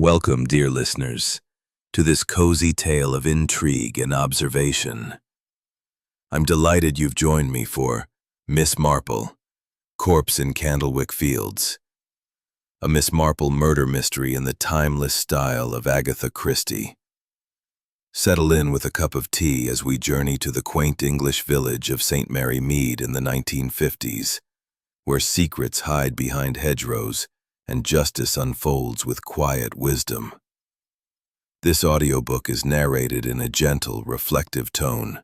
Welcome, dear listeners, to this cozy tale of intrigue and observation. I'm delighted you've joined me for Miss Marple, Corpse in Candlewick Fields, a Miss Marple murder mystery in the timeless style of Agatha Christie. Settle in with a cup of tea as we journey to the quaint English village of St. Mary Mead in the 1950s, where secrets hide behind hedgerows and justice unfolds with quiet wisdom. This audiobook is narrated in a gentle, reflective tone,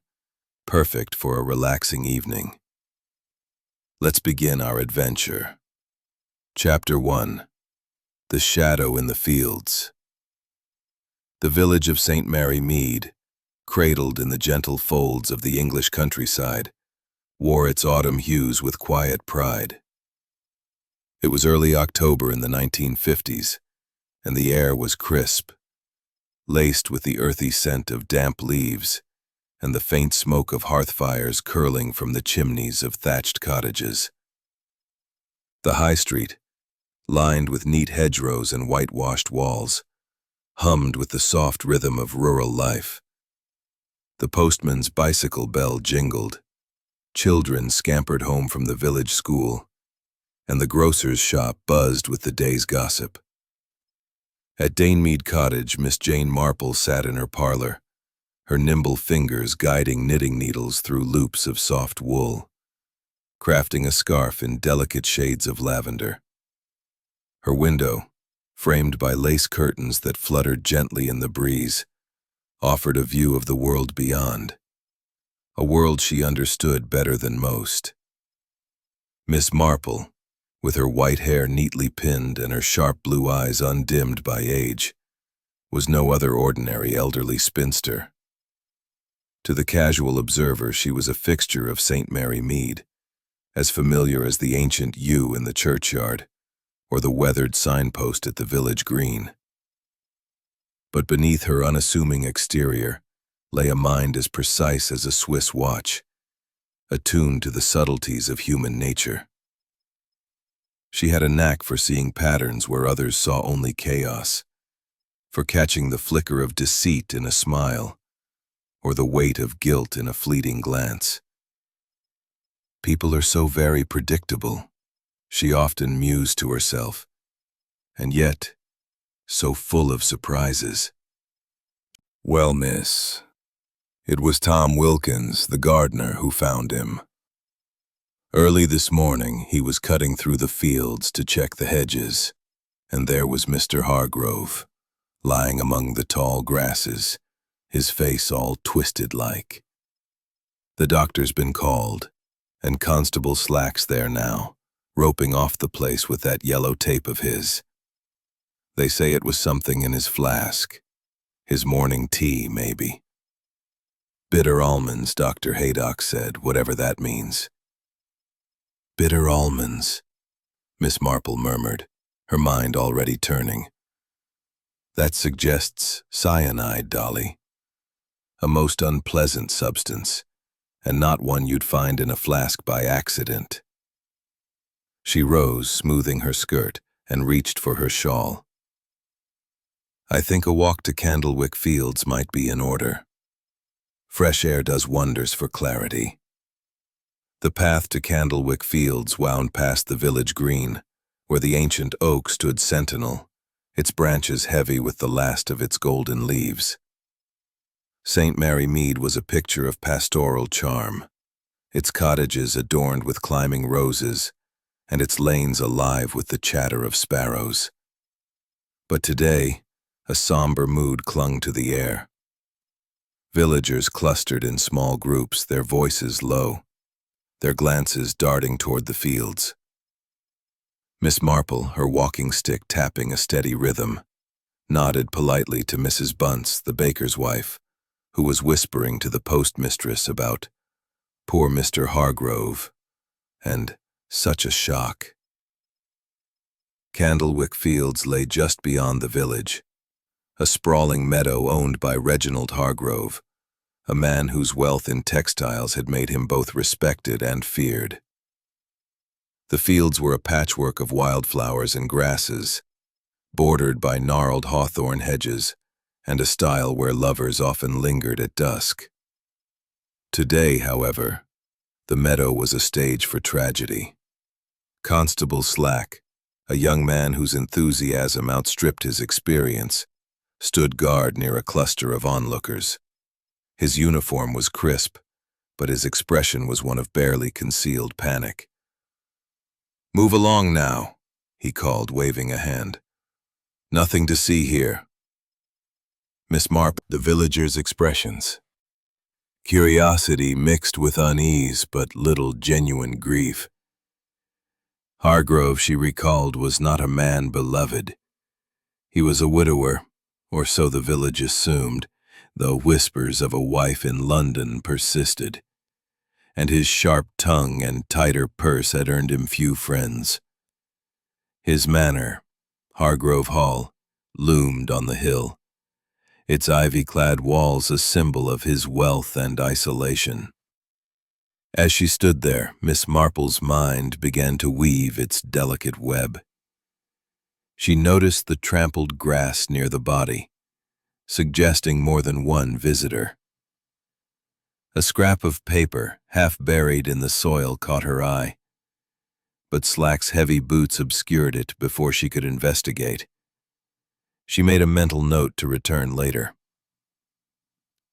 perfect for a relaxing evening. Let's begin our adventure. Chapter 1. The Shadow in the Fields. The village of St. Mary Mead, cradled in the gentle folds of the English countryside, wore its autumn hues with quiet pride. It was early October in the 1950s, and the air was crisp, laced with the earthy scent of damp leaves and the faint smoke of hearth fires curling from the chimneys of thatched cottages. The high street, lined with neat hedgerows and whitewashed walls, hummed with the soft rhythm of rural life. The postman's bicycle bell jingled, children scampered home from the village school, and the grocer's shop buzzed with the day's gossip. At Mead Cottage, Miss Jane Marple sat in her parlor, her nimble fingers guiding knitting needles through loops of soft wool, crafting a scarf in delicate shades of lavender. Her window, framed by lace curtains that fluttered gently in the breeze, offered a view of the world beyond, a world she understood better than most. Miss Marple, with her white hair neatly pinned and her sharp blue eyes undimmed by age, was no other ordinary elderly spinster. To the casual observer, she was a fixture of St. Mary Mead, as familiar as the ancient yew in the churchyard or the weathered signpost at the village green. But beneath her unassuming exterior lay a mind as precise as a Swiss watch, attuned to the subtleties of human nature. She had a knack for seeing patterns where others saw only chaos, for catching the flicker of deceit in a smile, or the weight of guilt in a fleeting glance. People are so very predictable, she often mused to herself, and yet so full of surprises. Well, miss, it was Tom Wilkins, the gardener, who found him. Early this morning, he was cutting through the fields to check the hedges, and there was Mr. Hargrove, lying among the tall grasses, his face all twisted like. The doctor's been called, and Constable Slack's there now, roping off the place with that yellow tape of his. They say it was something in his flask, his morning tea, maybe. Bitter almonds, Dr. Haydock said, whatever that means. Bitter almonds, Miss Marple murmured, her mind already turning. That suggests cyanide, Dolly. A most unpleasant substance, and not one you'd find in a flask by accident. She rose, smoothing her skirt, and reached for her shawl. I think a walk to Candlewick Fields might be in order. Fresh air does wonders for clarity. The path to Candlewick Fields wound past the village green, where the ancient oak stood sentinel, its branches heavy with the last of its golden leaves. St. Mary Mead was a picture of pastoral charm, its cottages adorned with climbing roses, and its lanes alive with the chatter of sparrows. But today, a somber mood clung to the air. Villagers clustered in small groups, their voices low, their glances darting toward the fields. Miss Marple, her walking stick tapping a steady rhythm, nodded politely to Mrs. Bunce, the baker's wife, who was whispering to the postmistress about poor Mr. Hargrove and such a shock. Candlewick Fields lay just beyond the village, a sprawling meadow owned by Reginald Hargrove, a man whose wealth in textiles had made him both respected and feared. The fields were a patchwork of wildflowers and grasses, bordered by gnarled hawthorn hedges, and a style where lovers often lingered at dusk. Today, however, the meadow was a stage for tragedy. Constable Slack, a young man whose enthusiasm outstripped his experience, stood guard near a cluster of onlookers. His uniform was crisp, but his expression was one of barely concealed panic. "Move along now," he called, waving a hand. "Nothing to see here." Miss Marple, the villagers' expressions. Curiosity mixed with unease, but little genuine grief. Hargrove, she recalled, was not a man beloved. He was a widower, or so the village assumed, though whispers of a wife in London persisted. And his sharp tongue and tighter purse had earned him few friends. His manor, Hargrove Hall, loomed on the hill, its ivy-clad walls a symbol of his wealth and isolation. As she stood there, Miss Marple's mind began to weave its delicate web. She noticed the trampled grass near the body, suggesting more than one visitor. A scrap of paper, half buried in the soil, caught her eye, but Slack's heavy boots obscured it before she could investigate. She made a mental note to return later.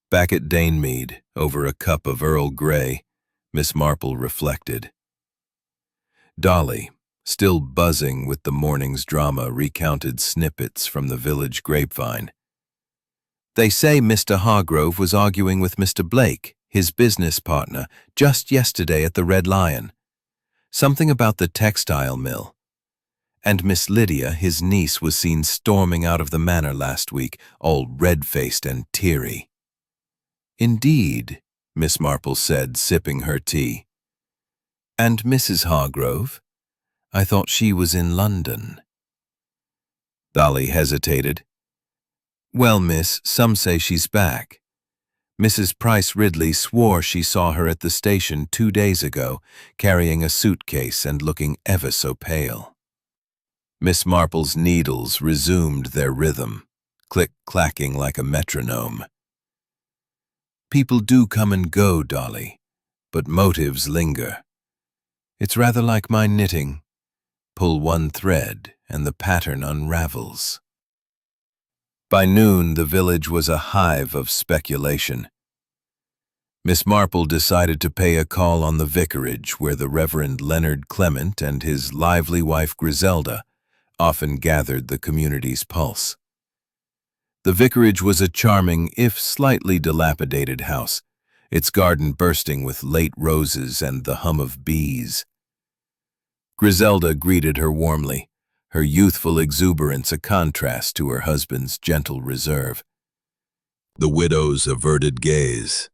Back at Mead, over a cup of Earl Grey, Miss Marple reflected. Dolly, still buzzing with the morning's drama, recounted snippets from the village grapevine. "They say Mr. Hargrove was arguing with Mr. Blake, his business partner, just yesterday at the Red Lion. Something about the textile mill. And Miss Lydia, his niece, was seen storming out of the manor last week, all red-faced and teary." "Indeed," Miss Marple said, sipping her tea. "And Mrs. Hargrove? I thought she was in London." Dolly hesitated. "Well, miss, some say she's back. Mrs. Price Ridley swore she saw her at the station 2 days ago, carrying a suitcase and looking ever so pale." Miss Marple's needles resumed their rhythm, click-clacking like a metronome. "People do come and go, Dolly, but motives linger. It's rather like my knitting. Pull one thread and the pattern unravels." By noon, the village was a hive of speculation. Miss Marple decided to pay a call on the vicarage, where the Reverend Leonard Clement and his lively wife Griselda often gathered the community's pulse. The vicarage was a charming, if slightly dilapidated house, its garden bursting with late roses and the hum of bees. Griselda greeted her warmly, her youthful exuberance a contrast to her husband's gentle reserve. The widow's averted gaze,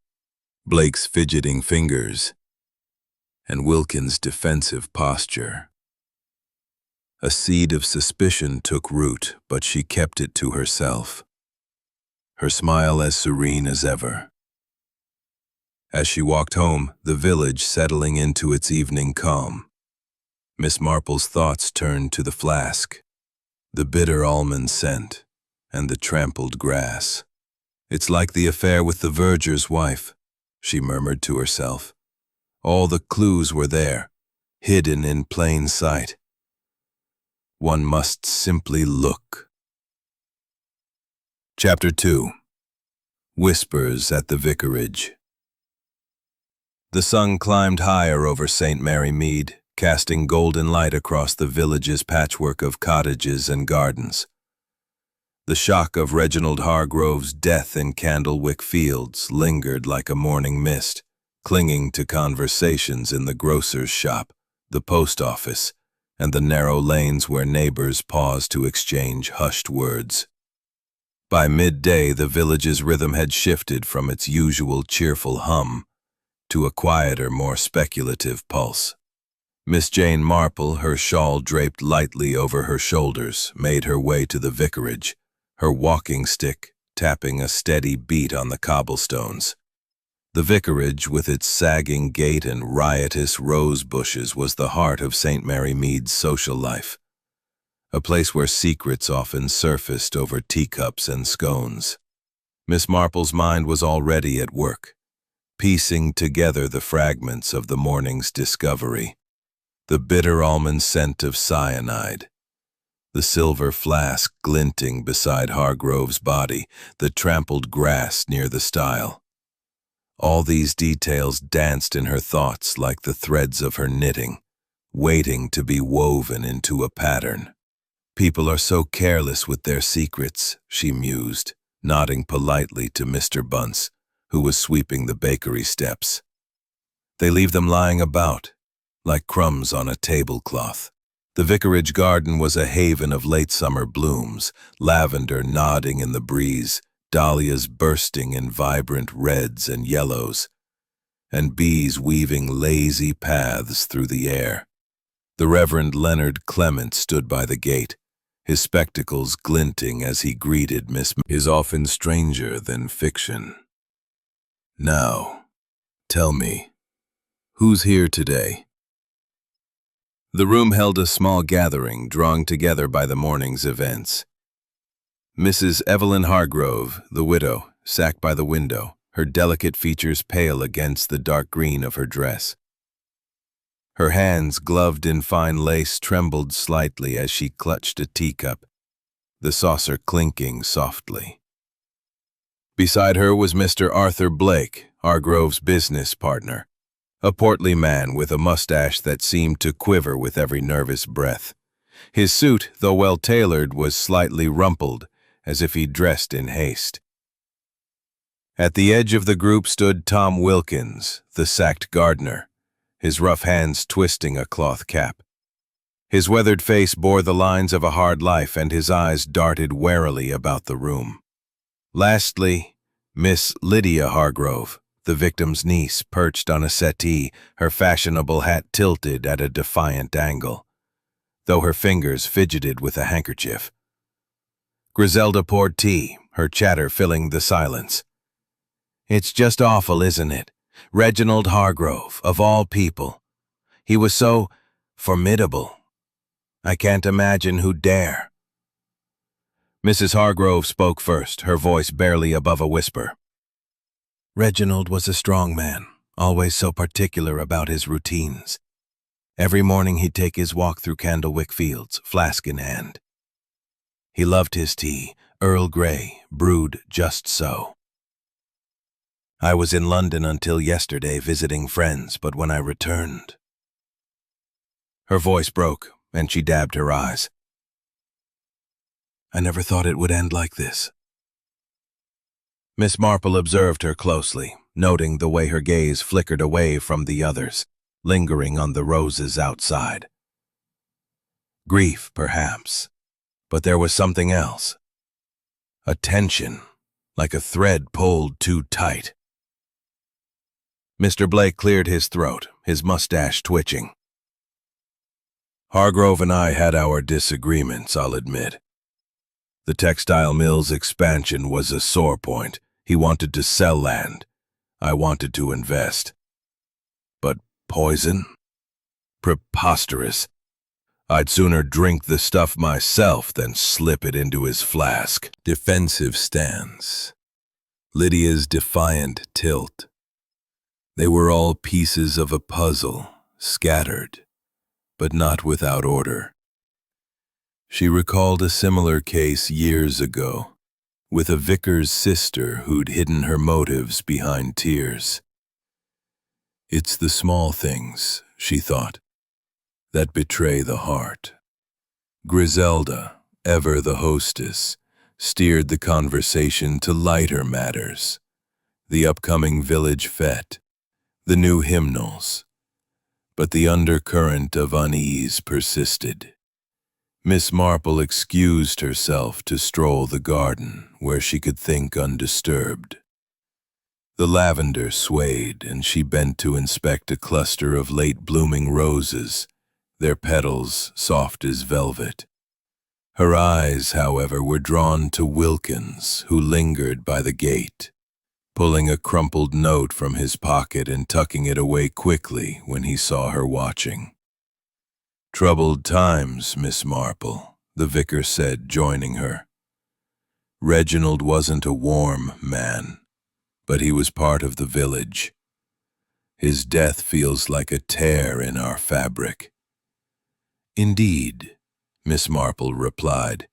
Blake's fidgeting fingers, and Wilkins' defensive posture. A seed of suspicion took root, but she kept it to herself, her smile as serene as ever. As she walked home, the village settling into its evening calm, Miss Marple's thoughts turned to the flask, the bitter almond scent, and the trampled grass. "It's like the affair with the verger's wife," she murmured to herself. All the clues were there, hidden in plain sight. One must simply look. Chapter 2. Whispers at the Vicarage. The sun climbed higher over St. Mary Mead, casting golden light across the village's patchwork of cottages and gardens. The shock of Reginald Hargrove's death in Candlewick Fields lingered like a morning mist, clinging to conversations in the grocer's shop, the post office, and the narrow lanes where neighbors paused to exchange hushed words. By midday, the village's rhythm had shifted from its usual cheerful hum to a quieter, more speculative pulse. Miss Jane Marple, her shawl draped lightly over her shoulders, made her way to the vicarage, her walking stick tapping a steady beat on the cobblestones. The vicarage, with its sagging gate and riotous rose bushes, was the heart of St. Mary Mead's social life. a place where secrets often surfaced over teacups and scones. Miss Marple's mind was already at work, piecing together the fragments of the morning's discovery. The bitter almond scent of cyanide, the silver flask glinting beside Hargrove's body, the trampled grass near the stile. All these details danced in her thoughts like the threads of her knitting, waiting to be woven into a pattern. People are so careless with their secrets, she mused, nodding politely to Mr. Bunce, who was sweeping the bakery steps. They leave them lying about, like crumbs on a tablecloth. The vicarage garden was a haven of late summer blooms, lavender nodding in the breeze, dahlias bursting in vibrant reds and yellows, and bees weaving lazy paths through the air. The Reverend Leonard Clement stood by the gate, his spectacles glinting as he greeted Miss is often stranger than fiction. Now, tell me, who's here today? The room held a small gathering drawn together by the morning's events. Mrs. Evelyn Hargrove, the widow, sat by the window, her delicate features pale against the dark green of her dress. Her hands, gloved in fine lace, trembled slightly as she clutched a teacup, the saucer clinking softly. Beside her was Mr. Arthur Blake, Hargrove's business partner, a portly man with a mustache that seemed to quiver with every nervous breath. His suit, though well-tailored, was slightly rumpled, as if he'd dressed in haste. At the edge of the group stood Tom Wilkins, the sacked gardener, his rough hands twisting a cloth cap. His weathered face bore the lines of a hard life, and his eyes darted warily about the room. Lastly, Miss Lydia Hargrove, the victim's niece, perched on a settee, her fashionable hat tilted at a defiant angle, though her fingers fidgeted with a handkerchief. Griselda poured tea, her chatter filling the silence. "It's just awful, isn't it? Reginald Hargrove, of all people. He was so formidable. I can't imagine who'd dare." Mrs. Hargrove spoke first, her voice barely above a whisper. "Reginald was a strong man, always so particular about his routines. Every morning he'd take his walk through Candlewick Fields, flask in hand. He loved his tea, Earl Grey, brewed just so. I was in London until yesterday visiting friends, but when I returned..." Her voice broke, and she dabbed her eyes. "I never thought it would end like this." Miss Marple observed her closely, noting the way her gaze flickered away from the others, lingering on the roses outside. Grief, perhaps, but there was something else. A tension, like a thread pulled too tight. Mr. Blake cleared his throat, his mustache twitching. "Hargrove and I had our disagreements, I'll admit. The textile mill's expansion was a sore point. He wanted to sell land. I wanted to invest. But poison? Preposterous. I'd sooner drink the stuff myself than slip it into his flask." Defensive stance. Lydia's defiant tilt. They were all pieces of a puzzle, scattered, but not without order. She recalled a similar case years ago, with a vicar's sister who'd hidden her motives behind tears. It's the small things, she thought, that betray the heart. Griselda, ever the hostess, steered the conversation to lighter matters. The upcoming village fete, the new hymnals. But the undercurrent of unease persisted. Miss Marple excused herself to stroll the garden where she could think undisturbed. The lavender swayed, and she bent to inspect a cluster of late-blooming roses, their petals soft as velvet. Her eyes, however, were drawn to Wilkins, who lingered by the gate, pulling a crumpled note from his pocket and tucking it away quickly when he saw her watching. "Troubled times, Miss Marple," the vicar said, joining her. Reginald wasn't a warm man, but he was part of the village. His death feels like a tear in our fabric. Indeed, Miss Marple replied.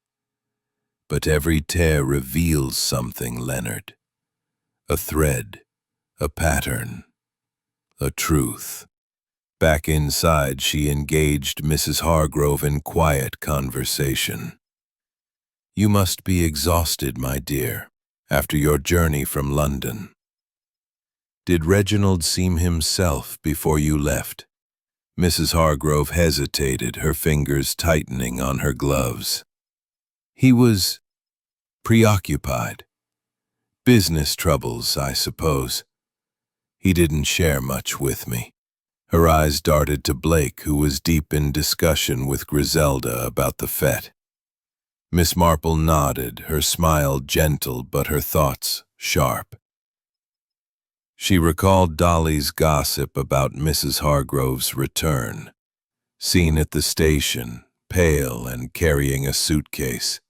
But every tear reveals something, Leonard. A thread, a pattern, a truth. Back inside, she engaged Mrs. Hargrove in quiet conversation. You must be exhausted, my dear, after your journey from London. Did Reginald seem himself before you left? Mrs. Hargrove hesitated, her fingers tightening on her gloves. He was preoccupied. Business troubles, I suppose. He didn't share much with me. Her eyes darted to Blake, who was deep in discussion with Griselda about the fete. Miss Marple nodded, her smile gentle but her thoughts sharp. She recalled Dolly's gossip about Mrs. Hargrove's return, seen at the station, pale and carrying a suitcase.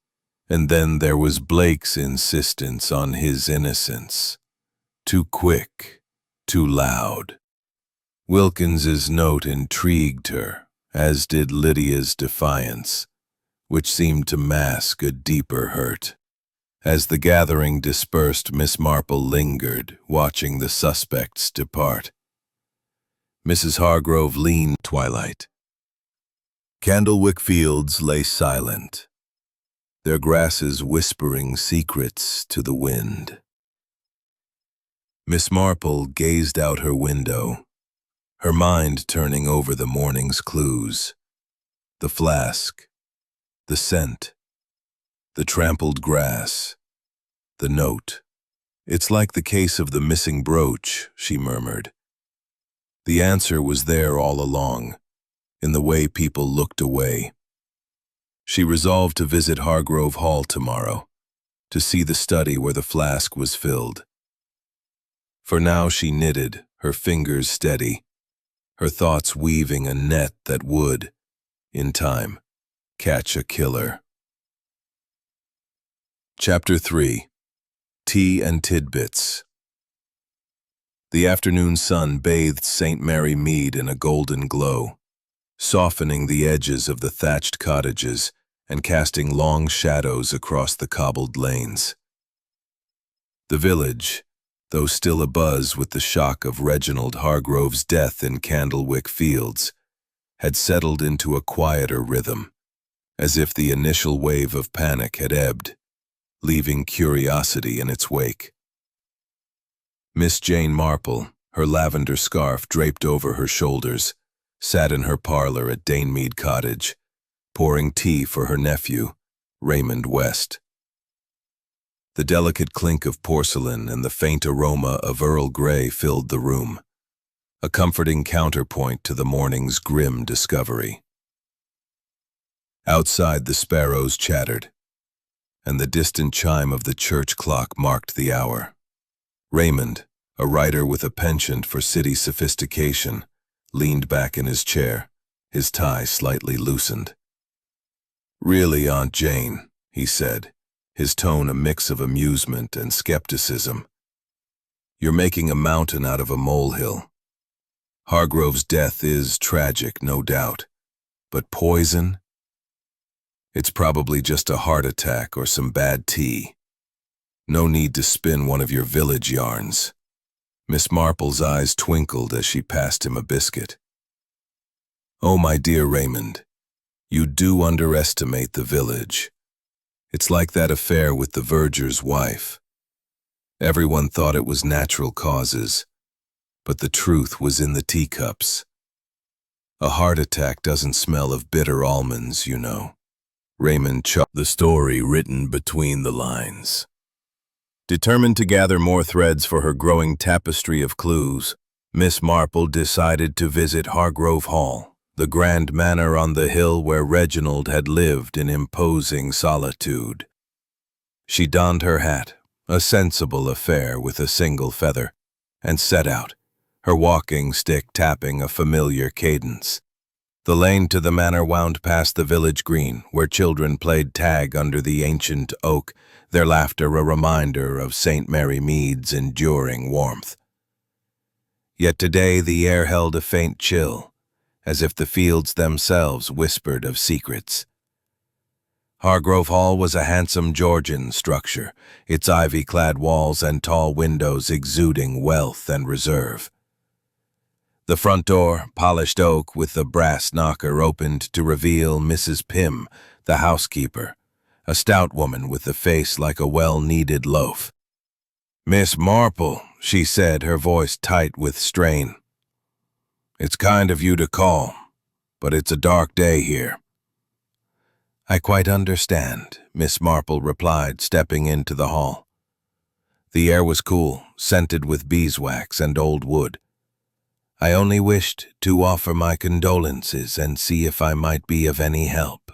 And then there was Blake's insistence on his innocence. Too quick, too loud. Wilkins's note intrigued her, as did Lydia's defiance, which seemed to mask a deeper hurt. As the gathering dispersed, Miss Marple lingered, watching the suspects depart. Mrs. Hargrove leaned twilight. Candlewick Fields lay silent, their grasses whispering secrets to the wind. Miss Marple gazed out her window, her mind turning over the morning's clues. The flask, the scent, the trampled grass, the note. It's like the case of the missing brooch, she murmured. The answer was there all along, in the way people looked away. She resolved to visit Hargrove Hall tomorrow, to see the study where the flask was filled. For now she knitted, her fingers steady, her thoughts weaving a net that would, in time, catch a killer. Chapter 3. Tea and Tidbits. The afternoon sun bathed St. Mary Mead in a golden glow, softening the edges of the thatched cottages and casting long shadows across the cobbled lanes. The village, though still abuzz with the shock of Reginald Hargrove's death in Candlewick Fields, had settled into a quieter rhythm, as if the initial wave of panic had ebbed, leaving curiosity in its wake. Miss Jane Marple, her lavender scarf draped over her shoulders, sat in her parlor at Mead Cottage, pouring tea for her nephew, Raymond West. The delicate clink of porcelain and the faint aroma of Earl Grey filled the room, a comforting counterpoint to the morning's grim discovery. Outside, the sparrows chattered, and the distant chime of the church clock marked the hour. Raymond, a writer with a penchant for city sophistication, leaned back in his chair, his tie slightly loosened. "Really, Aunt Jane," he said, his tone a mix of amusement and skepticism, "you're making a mountain out of a molehill. Hargrove's death is tragic, no doubt, but poison? It's probably just a heart attack or some bad tea. No need to spin one of your village yarns." Miss Marple's eyes twinkled as she passed him a biscuit. "Oh, my dear Raymond, you do underestimate the village. It's like that affair with the verger's wife. Everyone thought it was natural causes, but the truth was in the teacups. A heart attack doesn't smell of bitter almonds, you know." Raymond chuckled, the story written between the lines. Determined to gather more threads for her growing tapestry of clues, Miss Marple decided to visit Hargrove Hall, the grand manor on the hill where Reginald had lived in imposing solitude. She donned her hat, a sensible affair with a single feather, and set out, her walking stick tapping a familiar cadence. The lane to the manor wound past the village green, where children played tag under the ancient oak, their laughter a reminder of St. Mary Mead's enduring warmth. Yet today the air held a faint chill, as if the fields themselves whispered of secrets. Hargrove Hall was a handsome Georgian structure, its ivy-clad walls and tall windows exuding wealth and reserve. The front door, polished oak with a brass knocker, opened to reveal Mrs. Pym, the housekeeper, a stout woman with a face like a well-kneaded loaf. "Miss Marple," she said, her voice tight with strain. "It's kind of you to call, but it's a dark day here." "I quite understand," Miss Marple replied, stepping into the hall. The air was cool, scented with beeswax and old wood. "I only wished to offer my condolences and see if I might be of any help."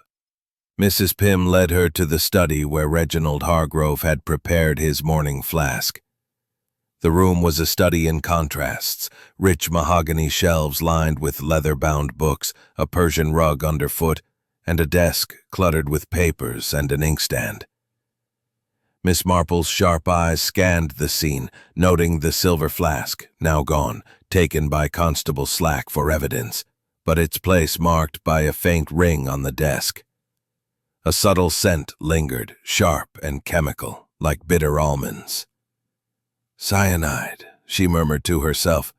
Mrs. Pym led her to the study where Reginald Hargrove had prepared his morning flask. The room was a study in contrasts, rich mahogany shelves lined with leather-bound books, a Persian rug underfoot, and a desk cluttered with papers and an inkstand. Miss Marple's sharp eyes scanned the scene, noting the silver flask, now gone, taken by Constable Slack for evidence, but its place marked by a faint ring on the desk. A subtle scent lingered, sharp and chemical, like bitter almonds. "Cyanide," she murmured to herself,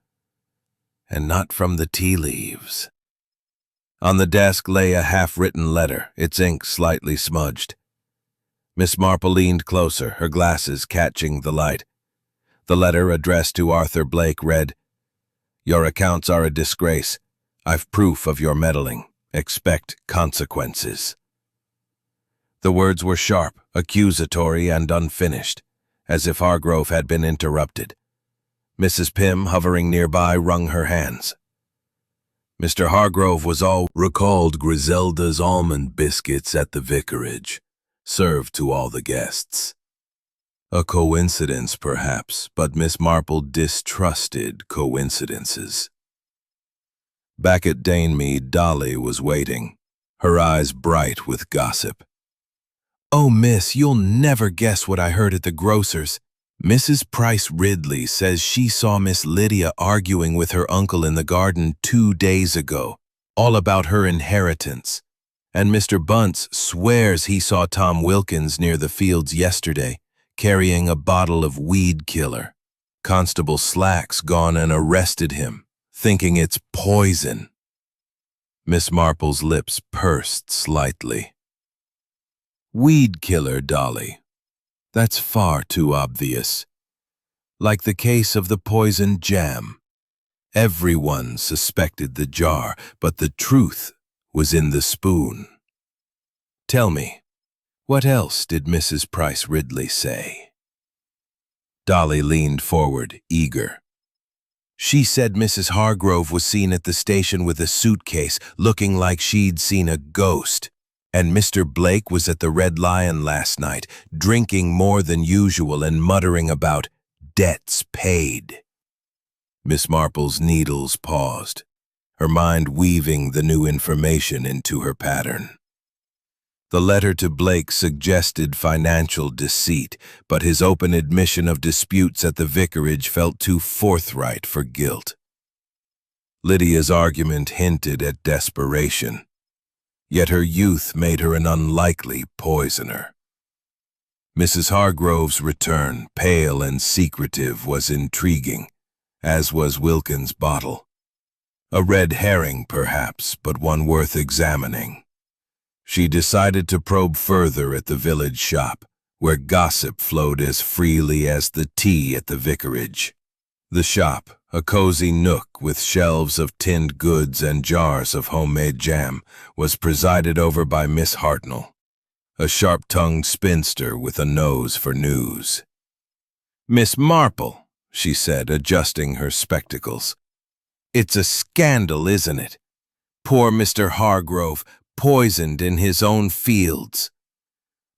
"and not from the tea leaves." On the desk lay a half-written letter, its ink slightly smudged. Miss Marple leaned closer, her glasses catching the light. The letter, addressed to Arthur Blake, read, "Your accounts are a disgrace. I've proof of your meddling. Expect consequences." The words were sharp, accusatory, and unfinished, as if Hargrove had been interrupted. Mrs. Pym, hovering nearby, wrung her hands. Mr. Hargrove was all recalled Griselda's almond biscuits at the vicarage, served to all the guests. A coincidence, perhaps, but Miss Marple distrusted coincidences. Back at Mead, Dolly was waiting, her eyes bright with gossip. "Oh, miss, you'll never guess what I heard at the grocer's. Mrs. Price Ridley says she saw Miss Lydia arguing with her uncle in the garden 2 days ago, all about her inheritance. And Mr. Bunce swears he saw Tom Wilkins near the fields yesterday, carrying a bottle of weed killer. Constable Slack's gone and arrested him, thinking it's poison." Miss Marple's lips pursed slightly. "Weed killer, Dolly. That's far too obvious. Like the case of the poisoned jam. Everyone suspected the jar, but the truth was in the spoon. Tell me, what else did Mrs. Price Ridley say?" Dolly leaned forward, eager. "She said Mrs. Hargrove was seen at the station with a suitcase, looking like she'd seen a ghost. And Mr. Blake was at the Red Lion last night, drinking more than usual and muttering about debts paid." Miss Marple's needles paused, her mind weaving the new information into her pattern. The letter to Blake suggested financial deceit, but his open admission of disputes at the vicarage felt too forthright for guilt. Lydia's argument hinted at desperation. Yet her youth made her an unlikely poisoner. Mrs. Hargrove's return, pale and secretive, was intriguing, as was Wilkins' bottle. A red herring, perhaps, but one worth examining. She decided to probe further at the village shop, where gossip flowed as freely as the tea at the vicarage. The shop, a cozy nook with shelves of tinned goods and jars of homemade jam, was presided over by Miss Hartnell, a sharp-tongued spinster with a nose for news. "Miss Marple," she said, adjusting her spectacles. "It's a scandal, isn't it? Poor Mr. Hargrove, poisoned in his own fields.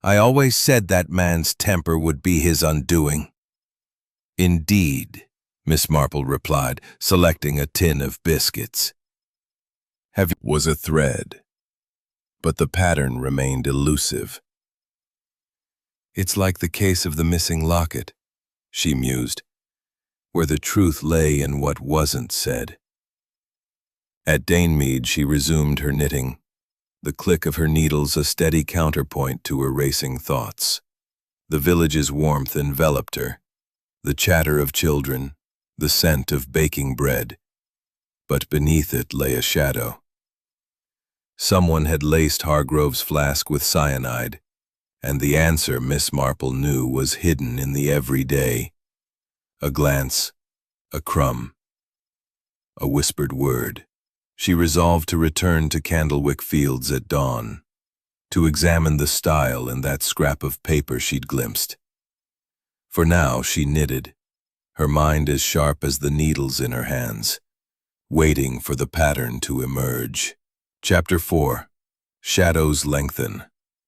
I always said that man's temper would be his undoing." "Indeed," Miss Marple replied, selecting a tin of biscuits. Was a thread, but the pattern remained elusive. It's like the case of the missing locket, she mused, where the truth lay in what wasn't said. At Mead, she resumed her knitting, the click of her needles a steady counterpoint to her racing thoughts. The village's warmth enveloped her, the chatter of children, the scent of baking bread. But beneath it lay a shadow. Someone had laced Hargrove's flask with cyanide, and the answer Miss Marple knew was hidden in the everyday. A glance, a crumb, a whispered word. She resolved to return to Candlewick Fields at dawn, to examine the style in that scrap of paper she'd glimpsed. For now she knitted, her mind as sharp as the needles in her hands, waiting for the pattern to emerge. Chapter 4. Shadows lengthen.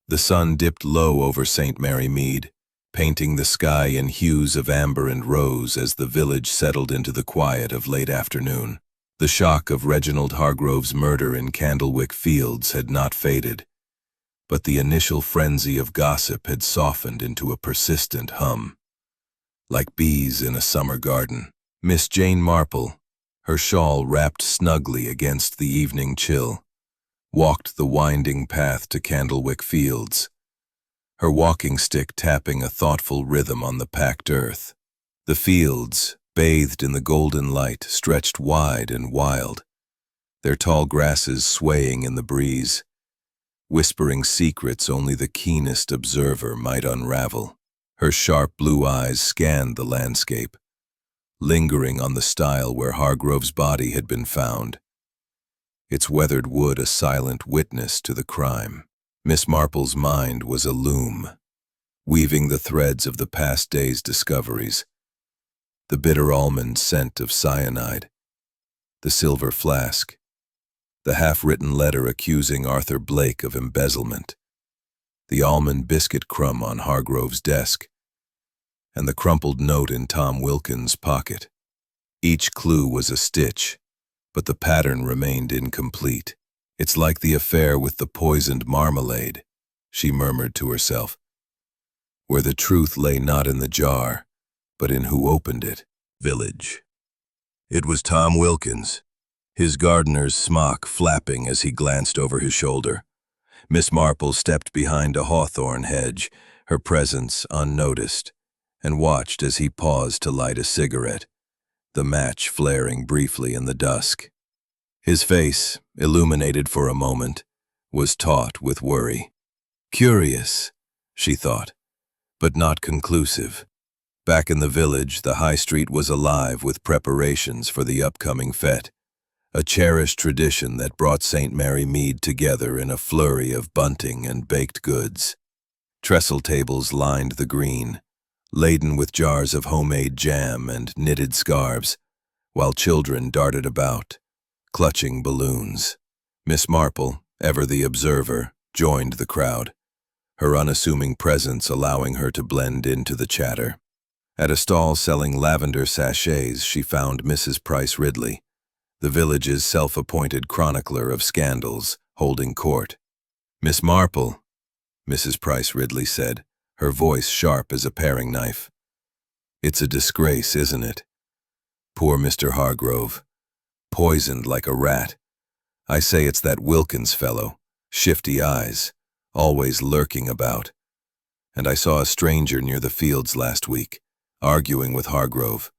The sun dipped low over St. Mary Mead, painting the sky in hues of amber and rose as the village settled into the quiet of late afternoon. The shock of Reginald Hargrove's murder in Candlewick Fields had not faded, but the initial frenzy of gossip had softened into a persistent hum. Like bees in a summer garden, Miss Jane Marple, her shawl wrapped snugly against the evening chill, walked the winding path to Candlewick Fields, her walking stick tapping a thoughtful rhythm on the packed earth. The fields, bathed in the golden light, stretched wide and wild, their tall grasses swaying in the breeze, whispering secrets only the keenest observer might unravel. Her sharp blue eyes scanned the landscape, lingering on the stile where Hargrove's body had been found, its weathered wood a silent witness to the crime. Miss Marple's mind was a loom, weaving the threads of the past day's discoveries. The bitter almond scent of cyanide, the silver flask, the half-written letter accusing Arthur Blake of embezzlement, the almond biscuit crumb on Hargrove's desk, and the crumpled note in Tom Wilkins' pocket. Each clue was a stitch, but the pattern remained incomplete. It's like the affair with the poisoned marmalade, she murmured to herself, where the truth lay not in the jar, but in who opened it. Village. It was Tom Wilkins, his gardener's smock flapping as he glanced over his shoulder. Miss Marple stepped behind a hawthorn hedge, her presence unnoticed, and watched as he paused to light a cigarette, the match flaring briefly in the dusk. His face, illuminated for a moment, was taut with worry. Curious, she thought, but not conclusive. Back in the village, the high street was alive with preparations for the upcoming fete, a cherished tradition that brought St. Mary Mead together in a flurry of bunting and baked goods. Trestle tables lined the green, laden with jars of homemade jam and knitted scarves, while children darted about, clutching balloons. Miss Marple, ever the observer, joined the crowd, her unassuming presence allowing her to blend into the chatter. At a stall selling lavender sachets, she found Mrs. Price Ridley, the village's self-appointed chronicler of scandals, holding court. "Miss Marple," Mrs. Price Ridley said, her voice sharp as a paring knife. "It's a disgrace, isn't it? Poor Mr. Hargrove, poisoned like a rat. I say it's that Wilkins fellow, shifty eyes, always lurking about. And I saw a stranger near the fields last week, arguing with Hargrove,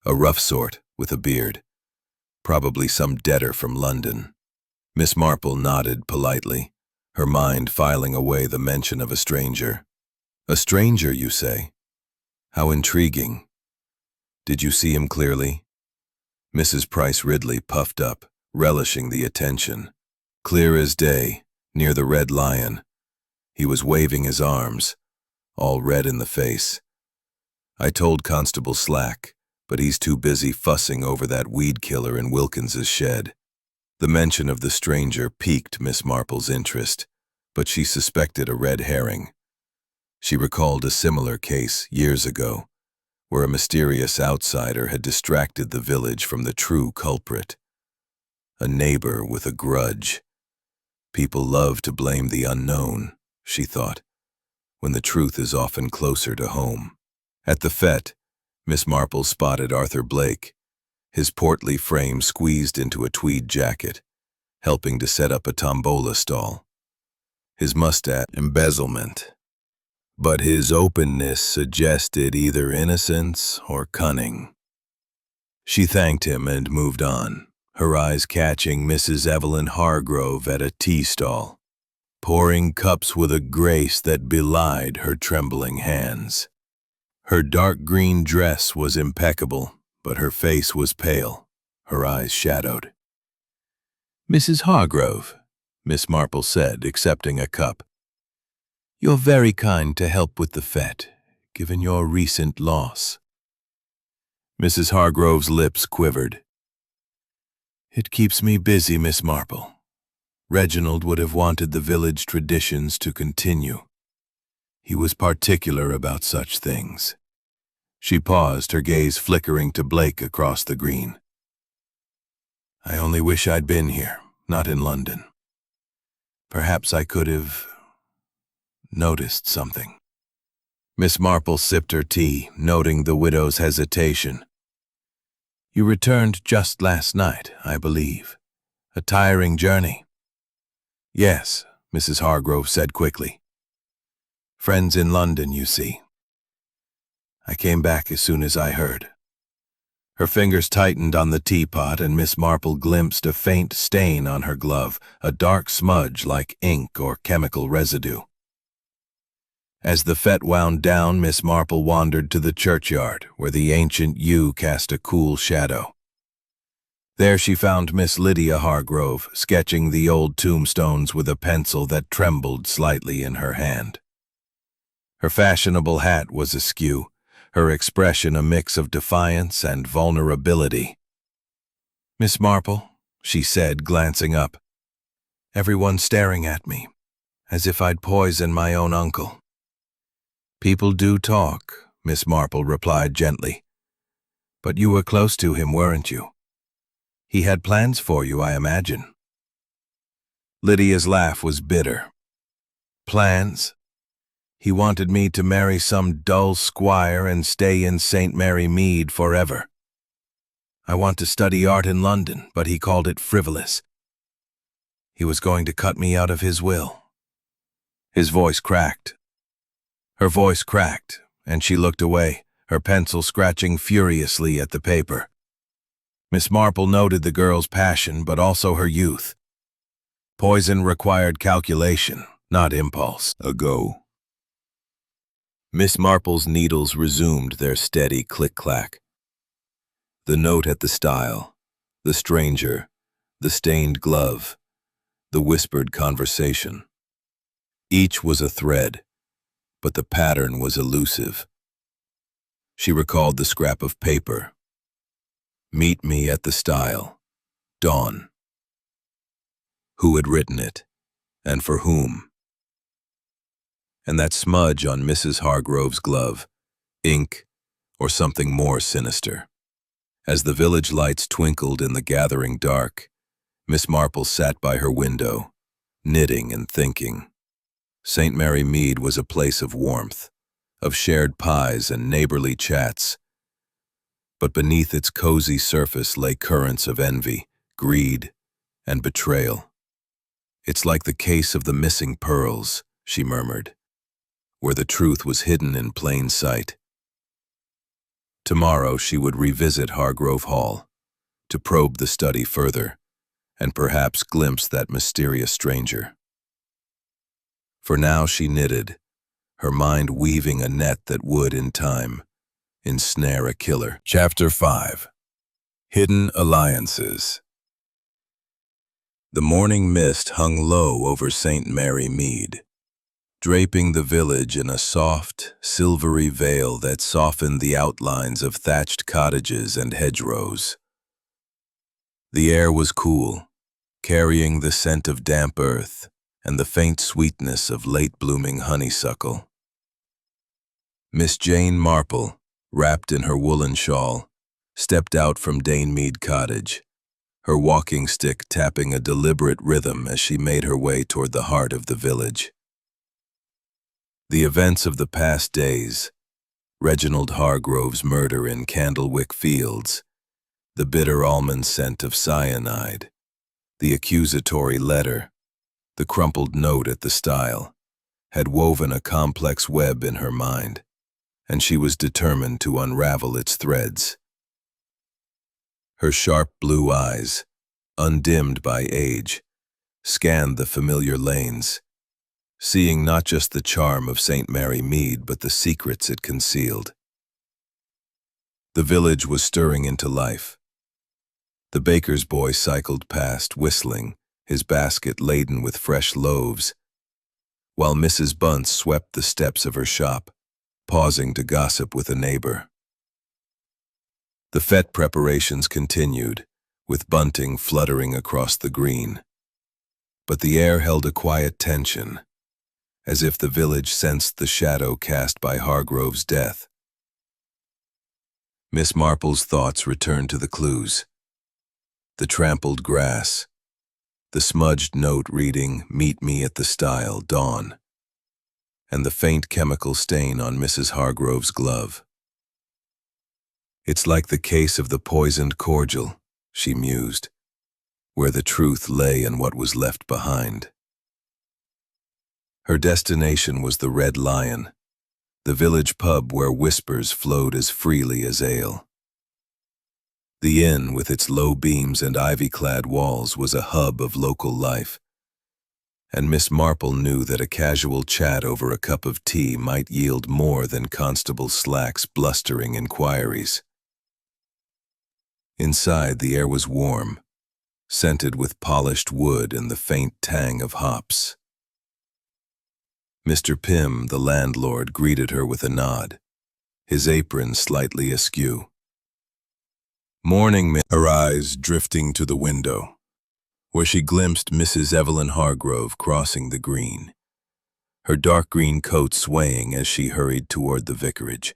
a rough sort with a beard, probably some debtor from London." Miss Marple nodded politely, her mind filing away the mention of a stranger. "A stranger, you say? How intriguing. Did you see him clearly?" Mrs. Price Ridley puffed up, relishing the attention. "Clear as day, near the Red Lion. He was waving his arms, all red in the face. I told Constable Slack, but he's too busy fussing over that weed killer in Wilkins's shed." The mention of the stranger piqued Miss Marple's interest, but she suspected a red herring. She recalled a similar case years ago, where a mysterious outsider had distracted the village from the true culprit. a neighbor with a grudge. People love to blame the unknown, she thought, when the truth is often closer to home. At the fete, Miss Marple spotted Arthur Blake, his portly frame squeezed into a tweed jacket, helping to set up a tombola stall. His mustache embezzlement, but his openness suggested either innocence or cunning. She thanked him and moved on, her eyes catching Mrs. Evelyn Hargrove at a tea stall, pouring cups with a grace that belied her trembling hands. Her dark green dress was impeccable, but her face was pale, her eyes shadowed. "Mrs. Hargrove," Miss Marple said, accepting a cup. "You're very kind to help with the fete, given your recent loss." Mrs. Hargrove's lips quivered. "It keeps me busy, Miss Marple. Reginald would have wanted the village traditions to continue. He was particular about such things." She paused, her gaze flickering to Blake across the green. "I only wish I'd been here, not in London. Perhaps I could have noticed something." Miss Marple sipped her tea, noting the widow's hesitation. "You returned just last night, I believe. A tiring journey." "Yes," Mrs. Hargrove said quickly. "Friends in London, you see. I came back as soon as I heard." Her fingers tightened on the teapot, and Miss Marple glimpsed a faint stain on her glove, a dark smudge like ink or chemical residue. As the fete wound down, Miss Marple wandered to the churchyard, where the ancient yew cast a cool shadow. There she found Miss Lydia Hargrove, sketching the old tombstones with a pencil that trembled slightly in her hand. Her fashionable hat was askew, her expression a mix of defiance and vulnerability. "Miss Marple," she said, glancing up. "Everyone's staring at me, as if I'd poison my own uncle." "People do talk," Miss Marple replied gently. "But you were close to him, weren't you? He had plans for you, I imagine." Lydia's laugh was bitter. "Plans? He wanted me to marry some dull squire and stay in St. Mary Mead forever. I want to study art in London, but he called it frivolous. He was going to cut me out of his will." His voice cracked. Her voice cracked, and she looked away, her pencil scratching furiously at the paper. Miss Marple noted the girl's passion, but also her youth. Poison required calculation, not impulse. Go. Miss Marple's needles resumed their steady click-clack. The note at the stile, the stranger, the stained glove, the whispered conversation. Each was a thread, but the pattern was elusive. She recalled the scrap of paper. "Meet me at the stile. Dawn." Who had written it, and for whom? And that smudge on Mrs. Hargrove's glove, ink, or something more sinister. As the village lights twinkled in the gathering dark, Miss Marple sat by her window, knitting and thinking. St. Mary Mead was a place of warmth, of shared pies and neighborly chats. But beneath its cozy surface lay currents of envy, greed, and betrayal. "It's like the case of the missing pearls," she murmured, "where the truth was hidden in plain sight." Tomorrow she would revisit Hargrove Hall, to probe the study further, and perhaps glimpse that mysterious stranger. For now she knitted, her mind weaving a net that would, in time, ensnare a killer. Chapter 5. Hidden Alliances. The morning mist hung low over St. Mary Mead, draping the village in a soft, silvery veil that softened the outlines of thatched cottages and hedgerows. The air was cool, carrying the scent of damp earth and the faint sweetness of late-blooming honeysuckle. Miss Jane Marple, wrapped in her woolen shawl, stepped out from Dane Mead Cottage, her walking stick tapping a deliberate rhythm as she made her way toward the heart of the village. The events of the past days, Reginald Hargrove's murder in Candlewick Fields, the bitter almond scent of cyanide, the accusatory letter, the crumpled note at the stile, had woven a complex web in her mind, and she was determined to unravel its threads. Her sharp blue eyes, undimmed by age, scanned the familiar lanes, seeing not just the charm of St. Mary Mead but the secrets it concealed. The village was stirring into life. The baker's boy cycled past, whistling, his basket laden with fresh loaves, while Mrs. Bunce swept the steps of her shop, pausing to gossip with a neighbor. The fete preparations continued, with bunting fluttering across the green. But the air held a quiet tension, as if the village sensed the shadow cast by Hargrove's death. Miss Marple's thoughts returned to the clues. The trampled grass, the smudged note reading, "Meet me at the stile, dawn," and the faint chemical stain on Mrs. Hargrove's glove. "It's like the case of the poisoned cordial," she mused, "where the truth lay in what was left behind." Her destination was the Red Lion, the village pub where whispers flowed as freely as ale. The inn, with its low beams and ivy-clad walls, was a hub of local life, and Miss Marple knew that a casual chat over a cup of tea might yield more than Constable Slack's blustering inquiries. Inside, the air was warm, scented with polished wood and the faint tang of hops. Mr. Pym, the landlord, greeted her with a nod, his apron slightly askew. "Morning, Miss," her eyes drifting to the window, where she glimpsed Mrs. Evelyn Hargrove crossing the green, her dark green coat swaying as she hurried toward the vicarage.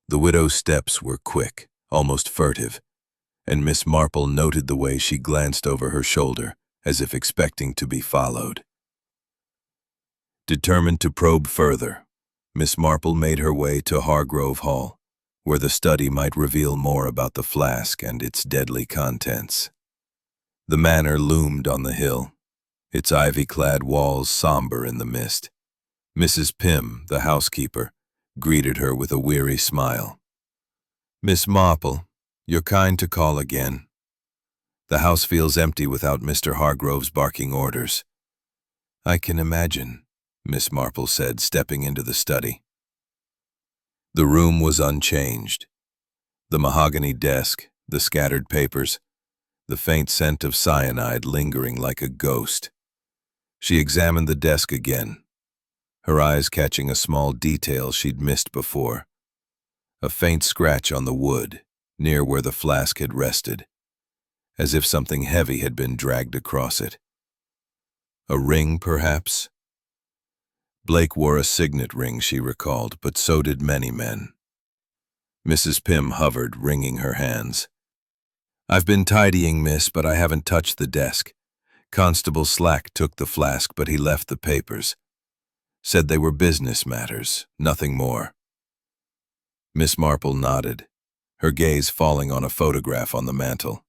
The widow's steps were quick, almost furtive, and Miss Marple noted the way she glanced over her shoulder, as if expecting to be followed. Determined to probe further, Miss Marple made her way to Hargrove Hall, where the study might reveal more about the flask and its deadly contents. The manor loomed on the hill, its ivy-clad walls somber in the mist. Mrs. Pym, the housekeeper, greeted her with a weary smile. "Miss Marple, you're kind to call again. The house feels empty without Mr. Hargrove's barking orders." "I can imagine," Miss Marple said, stepping into the study. The room was unchanged. The mahogany desk, the scattered papers, the faint scent of cyanide lingering like a ghost. She examined the desk again, her eyes catching a small detail she'd missed before. A faint scratch on the wood, near where the flask had rested, as if something heavy had been dragged across it. A ring, perhaps? Blake wore a signet ring, she recalled, but so did many men. Mrs. Pym hovered, wringing her hands. "I've been tidying, miss, but I haven't touched the desk. Constable Slack took the flask, but he left the papers. Said they were business matters, nothing more." Miss Marple nodded, her gaze falling on a photograph on the mantel.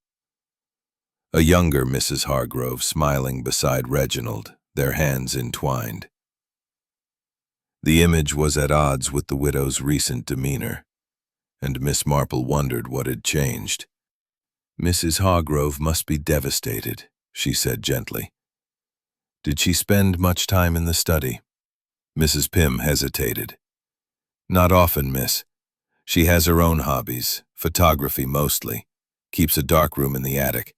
A younger Mrs. Hargrove smiling beside Reginald, their hands entwined. The image was at odds with the widow's recent demeanor, and Miss Marple wondered what had changed. "Mrs. Hargrove must be devastated," she said gently. "Did she spend much time in the study?" Mrs. Pym hesitated. "Not often, miss. She has her own hobbies, photography mostly, keeps a darkroom in the attic.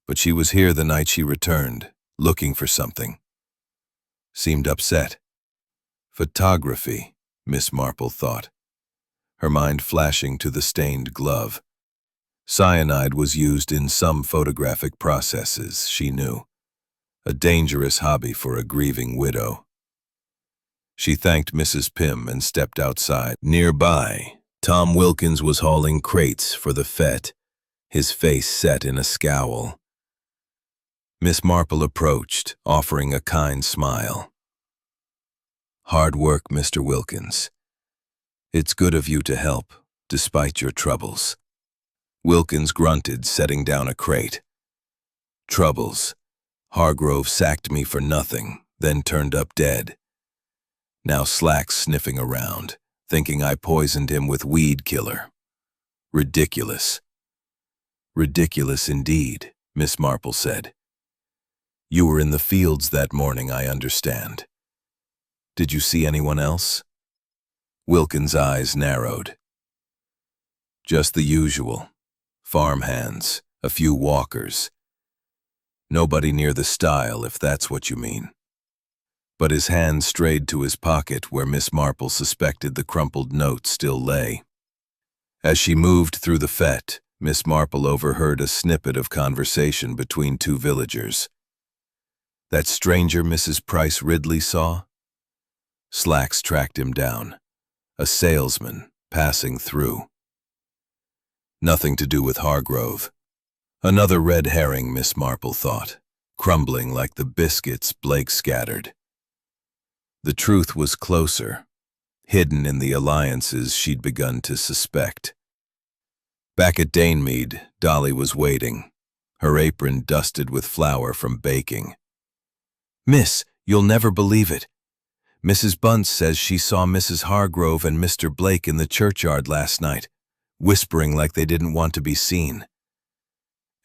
But she was here the night she returned, looking for something. Seemed upset." Photography, Miss Marple thought, her mind flashing to the stained glove. Cyanide was used in some photographic processes, she knew. A dangerous hobby for a grieving widow. She thanked Mrs. Pym and stepped outside. Nearby, Tom Wilkins was hauling crates for the fete, his face set in a scowl. Miss Marple approached, offering a kind smile. "Hard work, Mr. Wilkins. It's good of you to help, despite your troubles." Wilkins grunted, setting down a crate. "Troubles. Hargrove sacked me for nothing, then turned up dead. Now Slack's sniffing around, thinking I poisoned him with weed killer. Ridiculous." "Ridiculous indeed," Miss Marple said. "You were in the fields that morning, I understand. Did you see anyone else?" Wilkins' eyes narrowed. "Just the usual. Farmhands, a few walkers. Nobody near the stile, if that's what you mean." But his hand strayed to his pocket where Miss Marple suspected the crumpled note still lay. As she moved through the fete, Miss Marple overheard a snippet of conversation between two villagers. "That stranger Mrs. Price Ridley saw?" Slacks tracked him down. "A salesman, passing through." Nothing to do with Hargrove. Another red herring, Miss Marple thought, crumbling like the biscuits Blake scattered. The truth was closer, hidden in the alliances she'd begun to suspect. Back at Mead, Dolly was waiting, her apron dusted with flour from baking. "Miss, you'll never believe it. Mrs. Bunce says she saw Mrs. Hargrove and Mr. Blake in the churchyard last night, whispering like they didn't want to be seen.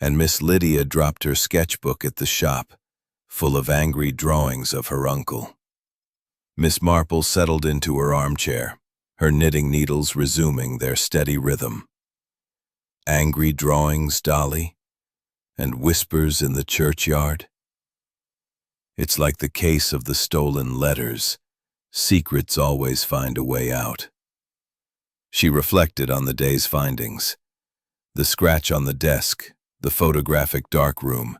And Miss Lydia dropped her sketchbook at the shop, full of angry drawings of her uncle." Miss Marple settled into her armchair, her knitting needles resuming their steady rhythm. "Angry drawings, Dolly? And whispers in the churchyard? It's like the case of the stolen letters. Secrets always find a way out." She reflected on the day's findings. The scratch on the desk, the photographic darkroom,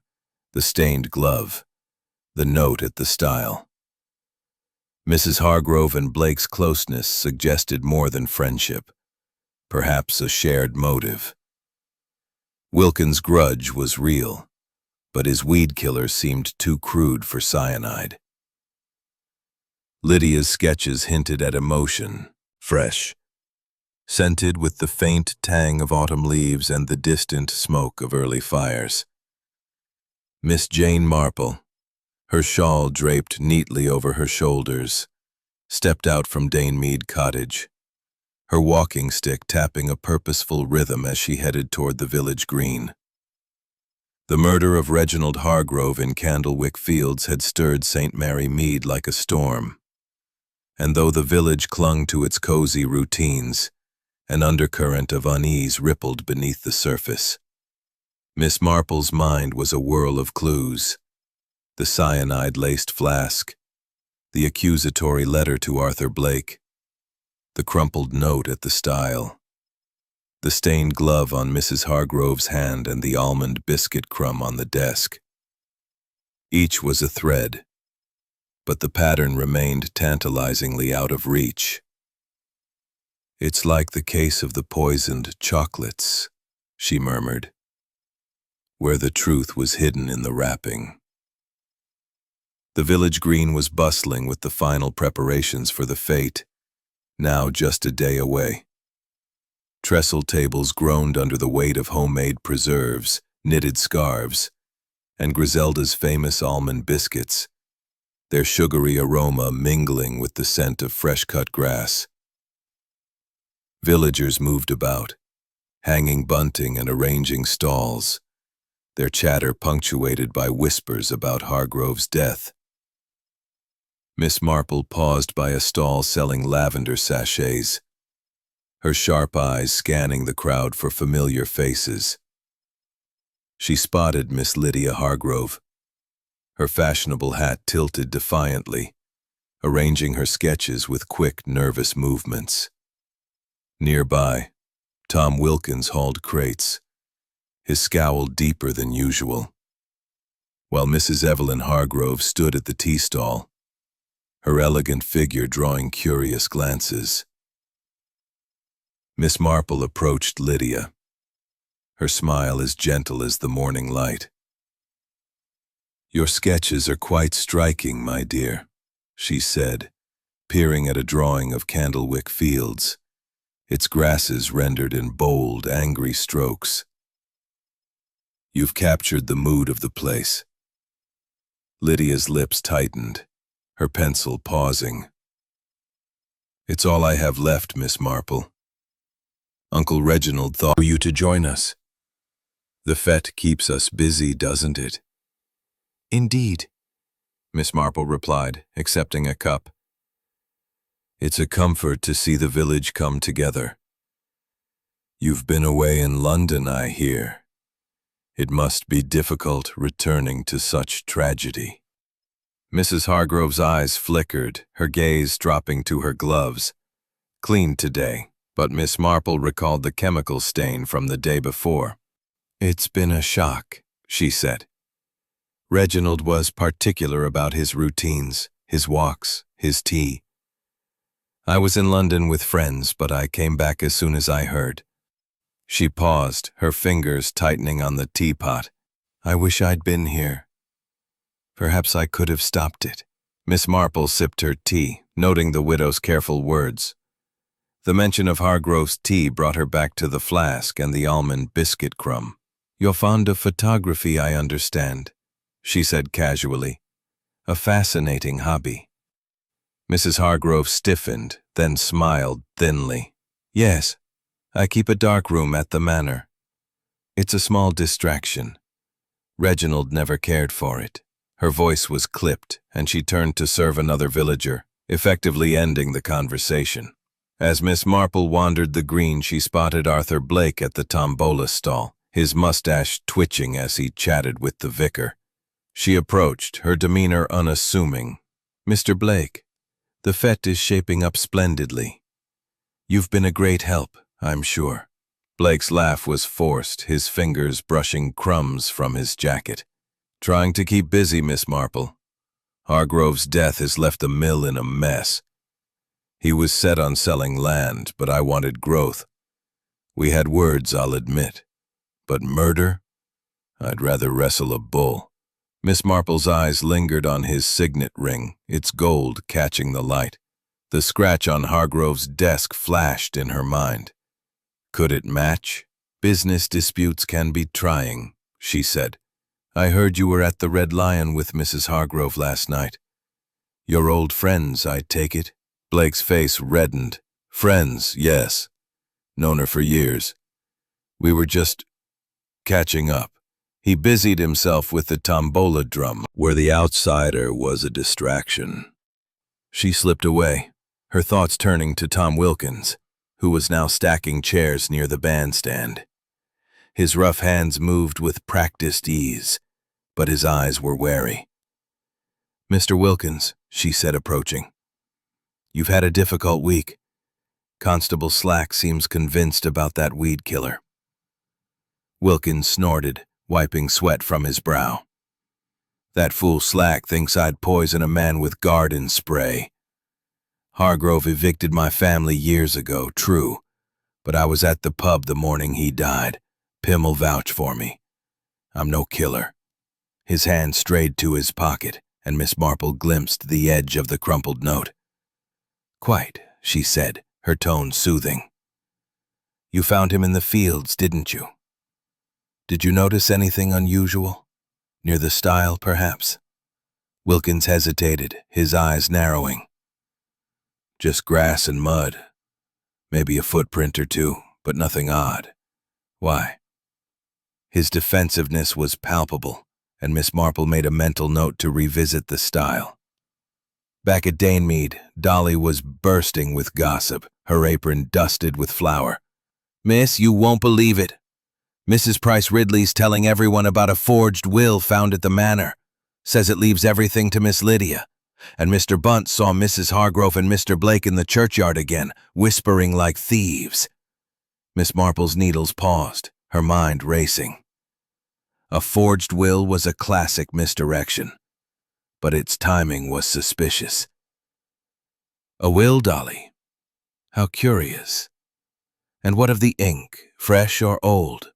the stained glove, the note at the stile. Mrs. Hargrove and Blake's closeness suggested more than friendship, perhaps a shared motive. Wilkins' grudge was real, but his weed killer seemed too crude for cyanide. Lydia's sketches hinted at emotion, fresh, scented with the faint tang of autumn leaves and the distant smoke of early fires. Miss Jane Marple, her shawl draped neatly over her shoulders, stepped out from Mead cottage, her walking stick tapping a purposeful rhythm as she headed toward the village green. The murder of Reginald Hargrove in Candlewick Fields had stirred St. Mary Mead like a storm, and though the village clung to its cozy routines, an undercurrent of unease rippled beneath the surface. Miss Marple's mind was a whirl of clues: the cyanide-laced flask, the accusatory letter to Arthur Blake, the crumpled note at the stile, the stained glove on Mrs. Hargrove's hand and the almond biscuit crumb on the desk. Each was a thread, but the pattern remained tantalizingly out of reach. "It's like the case of the poisoned chocolates," she murmured, where the truth was hidden in the wrapping. The village green was bustling with the final preparations for the fete, now just a day away. Trestle tables groaned under the weight of homemade preserves, knitted scarves, and Griselda's famous almond biscuits, their sugary aroma mingling with the scent of fresh-cut grass. Villagers moved about, hanging bunting and arranging stalls, their chatter punctuated by whispers about Hargrove's death. Miss Marple paused by a stall selling lavender sachets, her sharp eyes scanning the crowd for familiar faces. She spotted Miss Lydia Hargrove, her fashionable hat tilted defiantly, arranging her sketches with quick, nervous movements. Nearby, Tom Wilkins hauled crates, his scowl deeper than usual, while Mrs. Evelyn Hargrove stood at the tea stall, her elegant figure drawing curious glances. Miss Marple approached Lydia. her smile as gentle as the morning light. "Your sketches are quite striking, my dear," she said, peering at a drawing of Candlewick Fields, its grasses rendered in bold, angry strokes. "You've captured the mood of the place." Lydia's lips tightened, her pencil pausing. "It's all I have left, Miss Marple. Uncle Reginald thought you to join us. The fete keeps us busy, doesn't it?" "Indeed," Miss Marple replied, accepting a cup. "It's a comfort to see the village come together. You've been away in London, I hear. It must be difficult returning to such tragedy." Mrs. Hargrove's eyes flickered, her gaze dropping to her gloves. Cleaned today, but Miss Marple recalled the chemical stain from the day before. "It's been a shock," she said. "Reginald was particular about his routines, his walks, his tea. I was in London with friends, but I came back as soon as I heard." She paused, her fingers tightening on the teapot. "I wish I'd been here. Perhaps I could have stopped it." Miss Marple sipped her tea, noting the widow's careful words. The mention of Hargrove's tea brought her back to the flask and the almond biscuit crumb. "You're fond of photography, I understand," she said casually. "A fascinating hobby." Mrs. Hargrove stiffened, then smiled thinly. "Yes, I keep a dark room at the manor. It's a small distraction. Reginald never cared for it." Her voice was clipped, and she turned to serve another villager, effectively ending the conversation. As Miss Marple wandered the green, she spotted Arthur Blake at the tombola stall, his mustache twitching as he chatted with the vicar. She approached, her demeanor unassuming. "Mr. Blake, the fete is shaping up splendidly. You've been a great help, I'm sure." Blake's laugh was forced, his fingers brushing crumbs from his jacket. "Trying to keep busy, Miss Marple. Hargrove's death has left the mill in a mess. He was set on selling land, but I wanted growth. We had words, I'll admit. But murder? I'd rather wrestle a bull." Miss Marple's eyes lingered on his signet ring, its gold catching the light. The scratch on Hargrove's desk flashed in her mind. Could it match? "Business disputes can be trying," she said. "I heard you were at the Red Lion with Mrs. Hargrove last night. You're old friends, I take it?" Blake's face reddened. "Friends, yes. Known her for years. We were just catching up." He busied himself with the tombola drum, where the outsider was a distraction. She slipped away, her thoughts turning to Tom Wilkins, who was now stacking chairs near the bandstand. His rough hands moved with practiced ease, but his eyes were wary. "Mr. Wilkins," she said, approaching. "You've had a difficult week. Constable Slack seems convinced about that weed killer." Wilkins snorted, wiping sweat from his brow. "That fool Slack thinks I'd poison a man with garden spray. Hargrove evicted my family years ago, true, but I was at the pub the morning he died. Pim'll vouch for me. I'm no killer." His hand strayed to his pocket, and Miss Marple glimpsed the edge of the crumpled note. "Quite," she said, her tone soothing. "You found him in the fields, didn't you? Did you notice anything unusual? Near the stile, perhaps?" Wilkins hesitated, his eyes narrowing. "Just grass and mud. Maybe a footprint or two, but nothing odd. Why?" His defensiveness was palpable, and Miss Marple made a mental note to revisit the stile. Back at Mead, Dolly was bursting with gossip, her apron dusted with flour. "Miss, you won't believe it. Mrs. Price Ridley's telling everyone about a forged will found at the manor. Says it leaves everything to Miss Lydia. And Mr. Bunt saw Mrs. Hargrove and Mr. Blake in the churchyard again, whispering like thieves." Miss Marple's needles paused, her mind racing. A forged will was a classic misdirection, but its timing was suspicious. "A will, Dolly? How curious. And what of the ink, fresh or old?"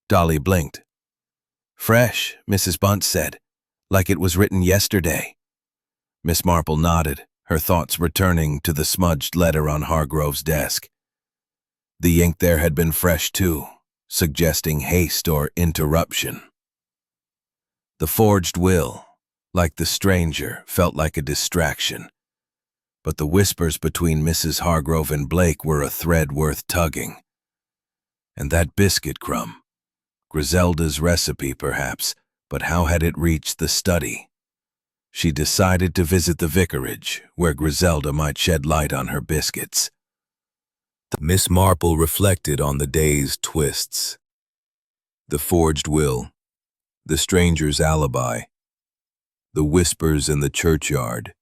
Dolly blinked. "Fresh," Mrs. Bunt said, "like it was written yesterday." Miss Marple nodded, her thoughts returning to the smudged letter on Hargrove's desk. The ink there had been fresh too, suggesting haste or interruption. The forged will, like the stranger, felt like a distraction, but the whispers between Mrs. Hargrove and Blake were a thread worth tugging. And that biscuit crumb. Griselda's recipe, perhaps, but how had it reached the study? She decided to visit the vicarage, where Griselda might shed light on her biscuits. Miss Marple reflected on the day's twists. The forged will, the stranger's alibi, the whispers in the churchyard,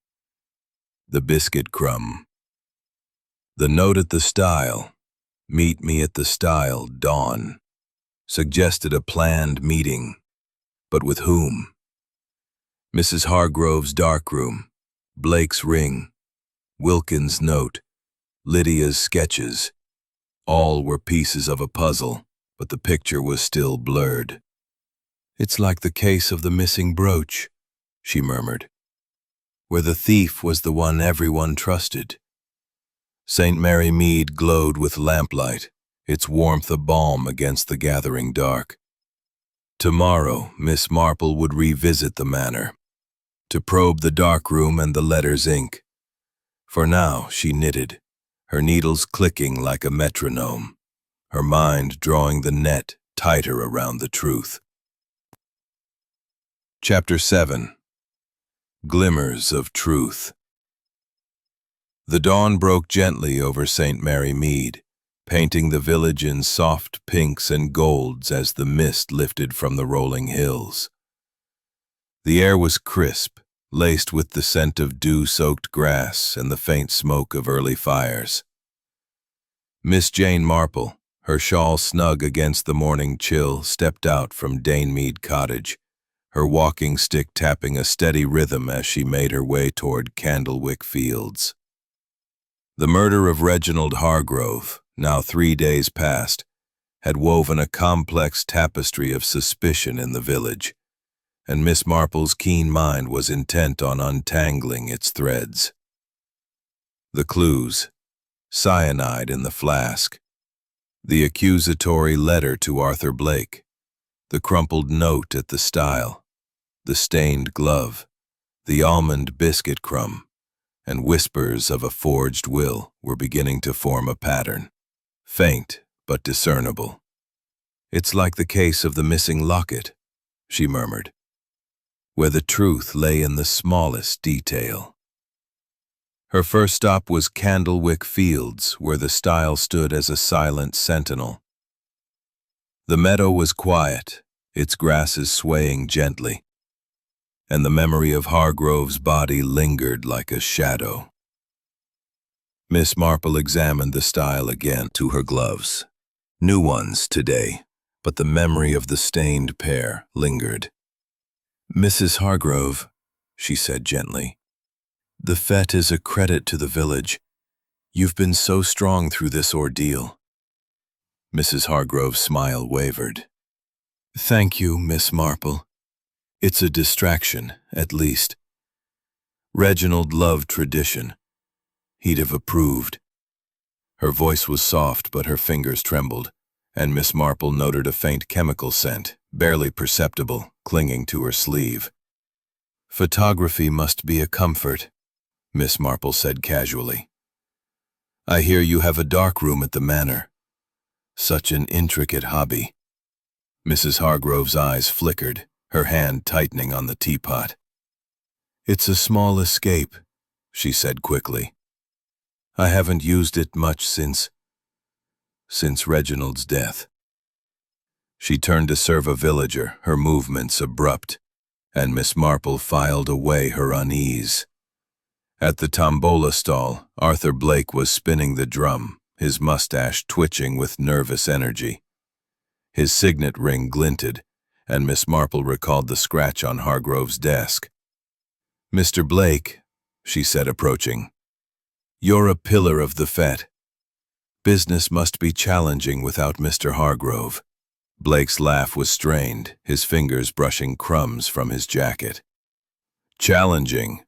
the biscuit crumb. The note at the stile, "Meet me at the stile, dawn," suggested a planned meeting, but with whom? Mrs. Hargrove's darkroom, Blake's ring, Wilkins' note, Lydia's sketches. All were pieces of a puzzle, but the picture was still blurred. "It's like the case of the missing brooch," she murmured, "where the thief was the one everyone trusted." St. Mary Mead glowed with lamplight, its warmth a balm against the gathering dark. Tomorrow, Miss Marple would revisit the manor, to probe the darkroom and the letter's ink. For now, she knitted, her needles clicking like a metronome, her mind drawing the net tighter around the truth. Chapter 7. Glimmers of Truth. The dawn broke gently over St. Mary Mead, painting the village in soft pinks and golds as the mist lifted from the rolling hills. The air was crisp, laced with the scent of dew-soaked grass and the faint smoke of early fires. Miss Jane Marple, her shawl snug against the morning chill, stepped out from Mead Cottage, her walking stick tapping a steady rhythm as she made her way toward Candlewick Fields. The murder of Reginald Hargrove, now 3 days past, had woven a complex tapestry of suspicion in the village, and Miss Marple's keen mind was intent on untangling its threads. The clues: cyanide in the flask, the accusatory letter to Arthur Blake, the crumpled note at the stile, the stained glove, the almond biscuit crumb, and whispers of a forged will were beginning to form a pattern, faint but discernible. "It's like the case of the missing locket," she murmured, "where the truth lay in the smallest detail." Her first stop was Candlewick Fields, where the stile stood as a silent sentinel. The meadow was quiet, its grasses swaying gently, and the memory of Hargrove's body lingered like a shadow. Miss Marple examined the stile again to her gloves. New ones today, but the memory of the stained pair lingered. "Mrs. Hargrove," she said gently, "the fete is a credit to the village. You've been so strong through this ordeal." Mrs. Hargrove's smile wavered. "Thank you, Miss Marple. It's a distraction, at least. Reginald loved tradition. He'd have approved." Her voice was soft, but her fingers trembled, and Miss Marple noted a faint chemical scent, barely perceptible, clinging to her sleeve. "Photography must be a comfort," Miss Marple said casually. "I hear you have a darkroom at the manor. Such an intricate hobby." Mrs. Hargrove's eyes flickered, her hand tightening on the teapot. "It's a small escape," she said quickly. "I haven't used it much since Reginald's death." She turned to serve a villager, her movements abrupt, and Miss Marple filed away her unease. At the tombola stall, Arthur Blake was spinning the drum, his mustache twitching with nervous energy. His signet ring glinted, and Miss Marple recalled the scratch on Hargrove's desk. "Mr. Blake," she said, approaching, "you're a pillar of the fete. Business must be challenging without Mr. Hargrove, Blake's laugh was strained, his fingers brushing crumbs from his jacket. Challenging.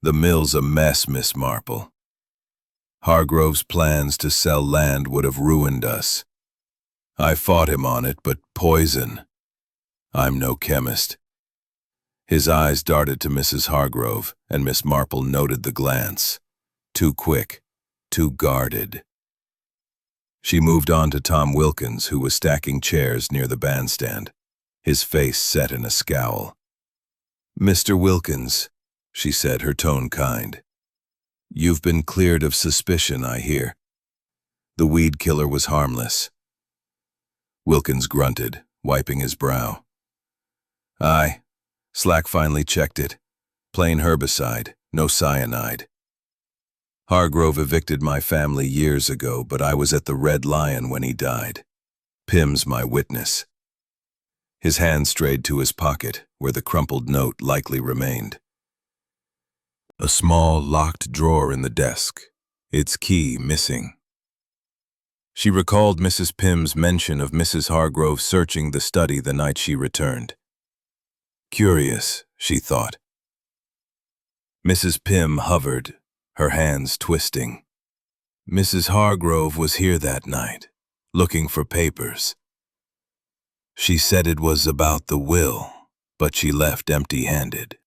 The mill's a mess, Miss Marple. Hargrove's plans to sell land would have ruined us. I fought him on it, but poison. I'm no chemist. His eyes darted to Mrs. Hargrove, and Miss Marple noted the glance. Too quick, too guarded. She moved on to Tom Wilkins, who was stacking chairs near the bandstand, his face set in a scowl. "Mr. Wilkins," she said, her tone kind. "You've been cleared of suspicion, I hear. The weed killer was harmless." Wilkins grunted, wiping his brow. "Aye, Slack finally checked it. Plain herbicide, no cyanide. Hargrove evicted my family years ago, but I was at the Red Lion when he died. Pym's my witness." His hand strayed to his pocket, where the crumpled note likely remained. A small, locked drawer in the desk, its key missing. She recalled Mrs. Pym's mention of Mrs. Hargrove searching the study the night she returned. Curious, she thought. Mrs. Pym hovered, her hands twisting. Mrs. Hargrove was here that night, looking for papers. She said it was about the will, but she left empty-handed.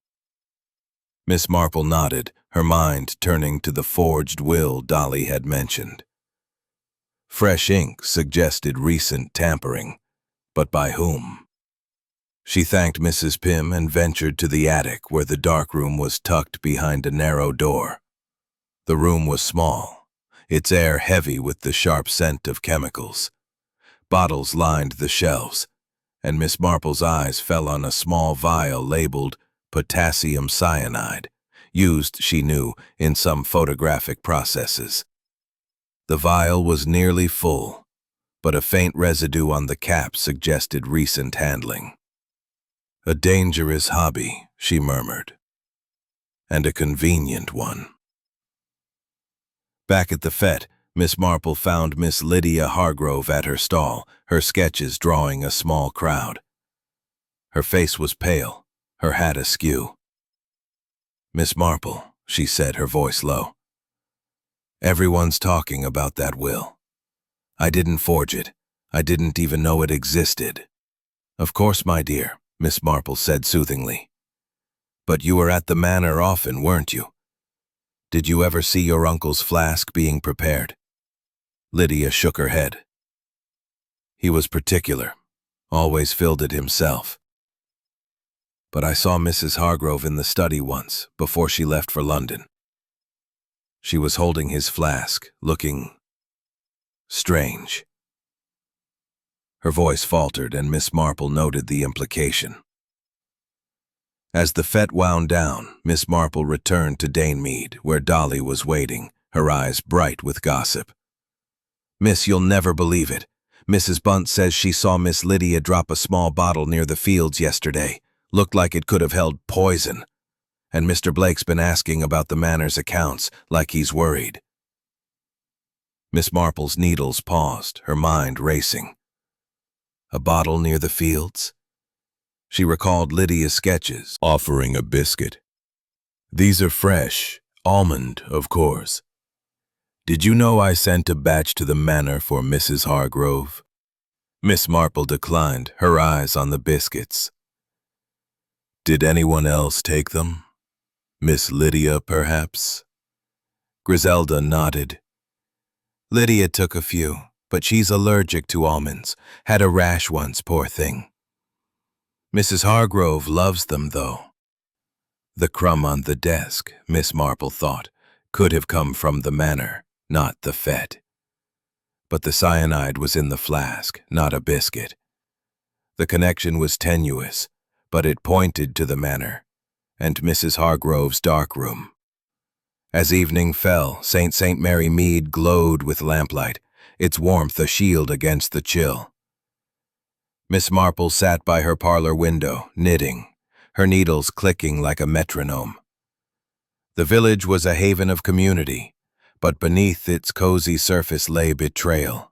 Miss Marple nodded, her mind turning to the forged will Dolly had mentioned. Fresh ink suggested recent tampering, but by whom? She thanked Mrs. Pym and ventured to the attic where the darkroom was tucked behind a narrow door. The room was small, its air heavy with the sharp scent of chemicals. Bottles lined the shelves, and Miss Marple's eyes fell on a small vial labeled potassium cyanide, used, she knew, in some photographic processes. The vial was nearly full, but a faint residue on the cap suggested recent handling. "A dangerous hobby," she murmured, "and a convenient one." Back at the fete, Miss Marple found Miss Lydia Hargrove at her stall, her sketches drawing a small crowd. Her face was pale, her hat askew. "Miss Marple," she said, her voice low. "Everyone's talking about that will. I didn't forge it. I didn't even know it existed." "Of course, my dear," Miss Marple said soothingly. "But you were at the manor often, weren't you? Did you ever see your uncle's flask being prepared?" Lydia shook her head. "He was particular, always filled it himself. But I saw Mrs. Hargrove in the study once, before she left for London. She was holding his flask, looking strange." Her voice faltered, and Miss Marple noted the implication. As the fete wound down, Miss Marple returned to Dane Mead, where Dolly was waiting, her eyes bright with gossip. "Miss, you'll never believe it. Mrs. Bunt says she saw Miss Lydia drop a small bottle near the fields yesterday. Looked like it could have held poison. And Mr. Blake's been asking about the manor's accounts, like he's worried." Miss Marple's needles paused, her mind racing. A bottle near the fields? She recalled Lydia's sketches, offering a biscuit. "These are fresh, almond, of course. Did you know I sent a batch to the manor for Mrs. Hargrove?" Miss Marple declined, her eyes on the biscuits. "Did anyone else take them? Miss Lydia, perhaps?" Griselda nodded. "Lydia took a few, but she's allergic to almonds. Had a rash once, poor thing. Mrs. Hargrove loves them, though." The crumb on the desk, Miss Marple thought, could have come from the manor, not the fete. But the cyanide was in the flask, not a biscuit. The connection was tenuous, but it pointed to the manor, and Mrs. Hargrove's darkroom. As evening fell, St. Mary Mead glowed with lamplight, its warmth a shield against the chill. Miss Marple sat by her parlor window, knitting, her needles clicking like a metronome. The village was a haven of community, but beneath its cozy surface lay betrayal.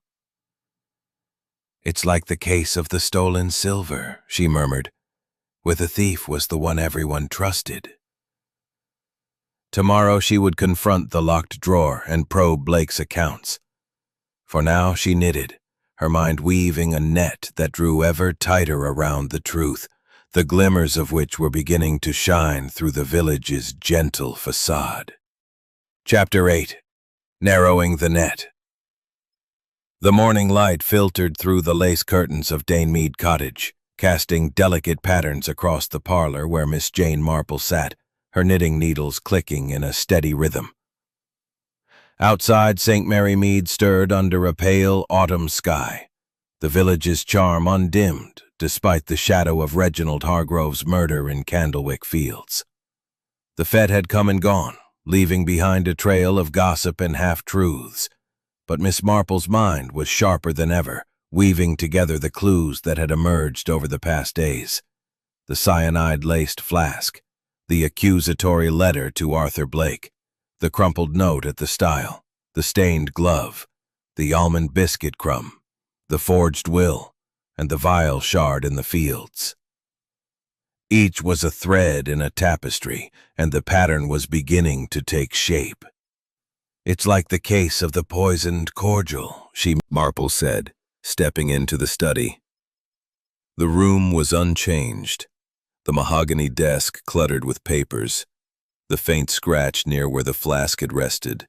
"It's like the case of the stolen silver," she murmured, "where the thief was the one everyone trusted." Tomorrow she would confront the locked drawer and probe Blake's accounts. For now she knitted, her mind weaving a net that drew ever tighter around the truth, the glimmers of which were beginning to shine through the village's gentle facade. Chapter 8. Narrowing the Net. The morning light filtered through the lace curtains of Dame Mead cottage, casting delicate patterns across the parlor where Miss Jane Marple sat, her knitting needles clicking in a steady rhythm. Outside, St. Mary Mead stirred under a pale autumn sky, the village's charm undimmed despite the shadow of Reginald Hargrove's murder in Candlewick Fields. The fete had come and gone, leaving behind a trail of gossip and half-truths, but Miss Marple's mind was sharper than ever, weaving together the clues that had emerged over the past days. The cyanide-laced flask, the accusatory letter to Arthur Blake, the crumpled note at the stile, the stained glove, the almond biscuit crumb, the forged will, and the vile shard in the fields. Each was a thread in a tapestry, and the pattern was beginning to take shape. "It's like the case of the poisoned cordial," Marple said, stepping into the study. The room was unchanged, the mahogany desk cluttered with papers, the faint scratch near where the flask had rested,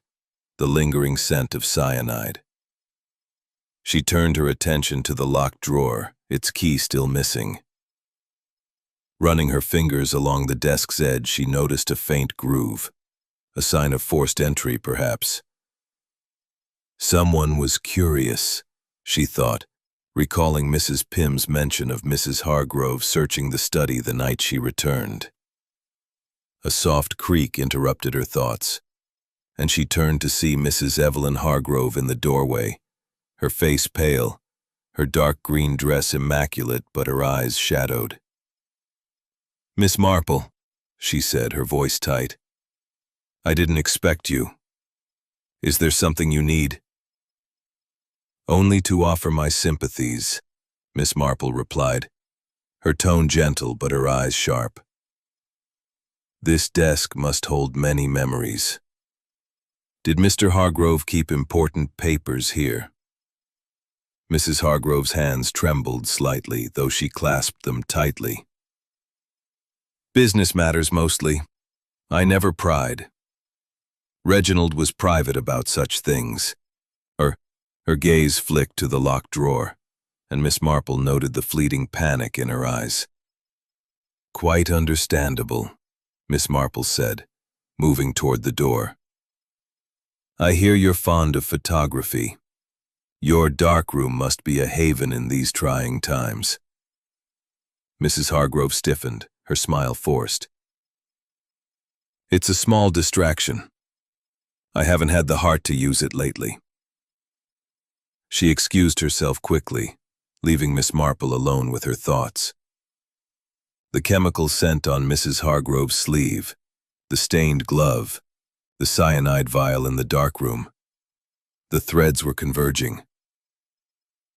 the lingering scent of cyanide. She turned her attention to the locked drawer, its key still missing. Running her fingers along the desk's edge, she noticed a faint groove, a sign of forced entry, perhaps. Someone was curious, she thought, recalling Mrs. Pym's mention of Mrs. Hargrove searching the study the night she returned. A soft creak interrupted her thoughts, and she turned to see Mrs. Evelyn Hargrove in the doorway, her face pale, her dark green dress immaculate but her eyes shadowed. "Miss Marple," she said, her voice tight. "I didn't expect you. Is there something you need?" "Only to offer my sympathies," Miss Marple replied, her tone gentle but her eyes sharp. "This desk must hold many memories. Did Mr. Hargrove keep important papers here?" Mrs. Hargrove's hands trembled slightly, though she clasped them tightly. "Business matters mostly. I never pried. Reginald was private about such things." Her gaze flicked to the locked drawer, and Miss Marple noted the fleeting panic in her eyes. "Quite understandable," Miss Marple said, moving toward the door. "I hear you're fond of photography. Your darkroom must be a haven in these trying times." Mrs. Hargrove stiffened, her smile forced. "It's a small distraction. I haven't had the heart to use it lately." She excused herself quickly, leaving Miss Marple alone with her thoughts. The chemical scent on Mrs. Hargrove's sleeve, the stained glove, the cyanide vial in the darkroom. The threads were converging.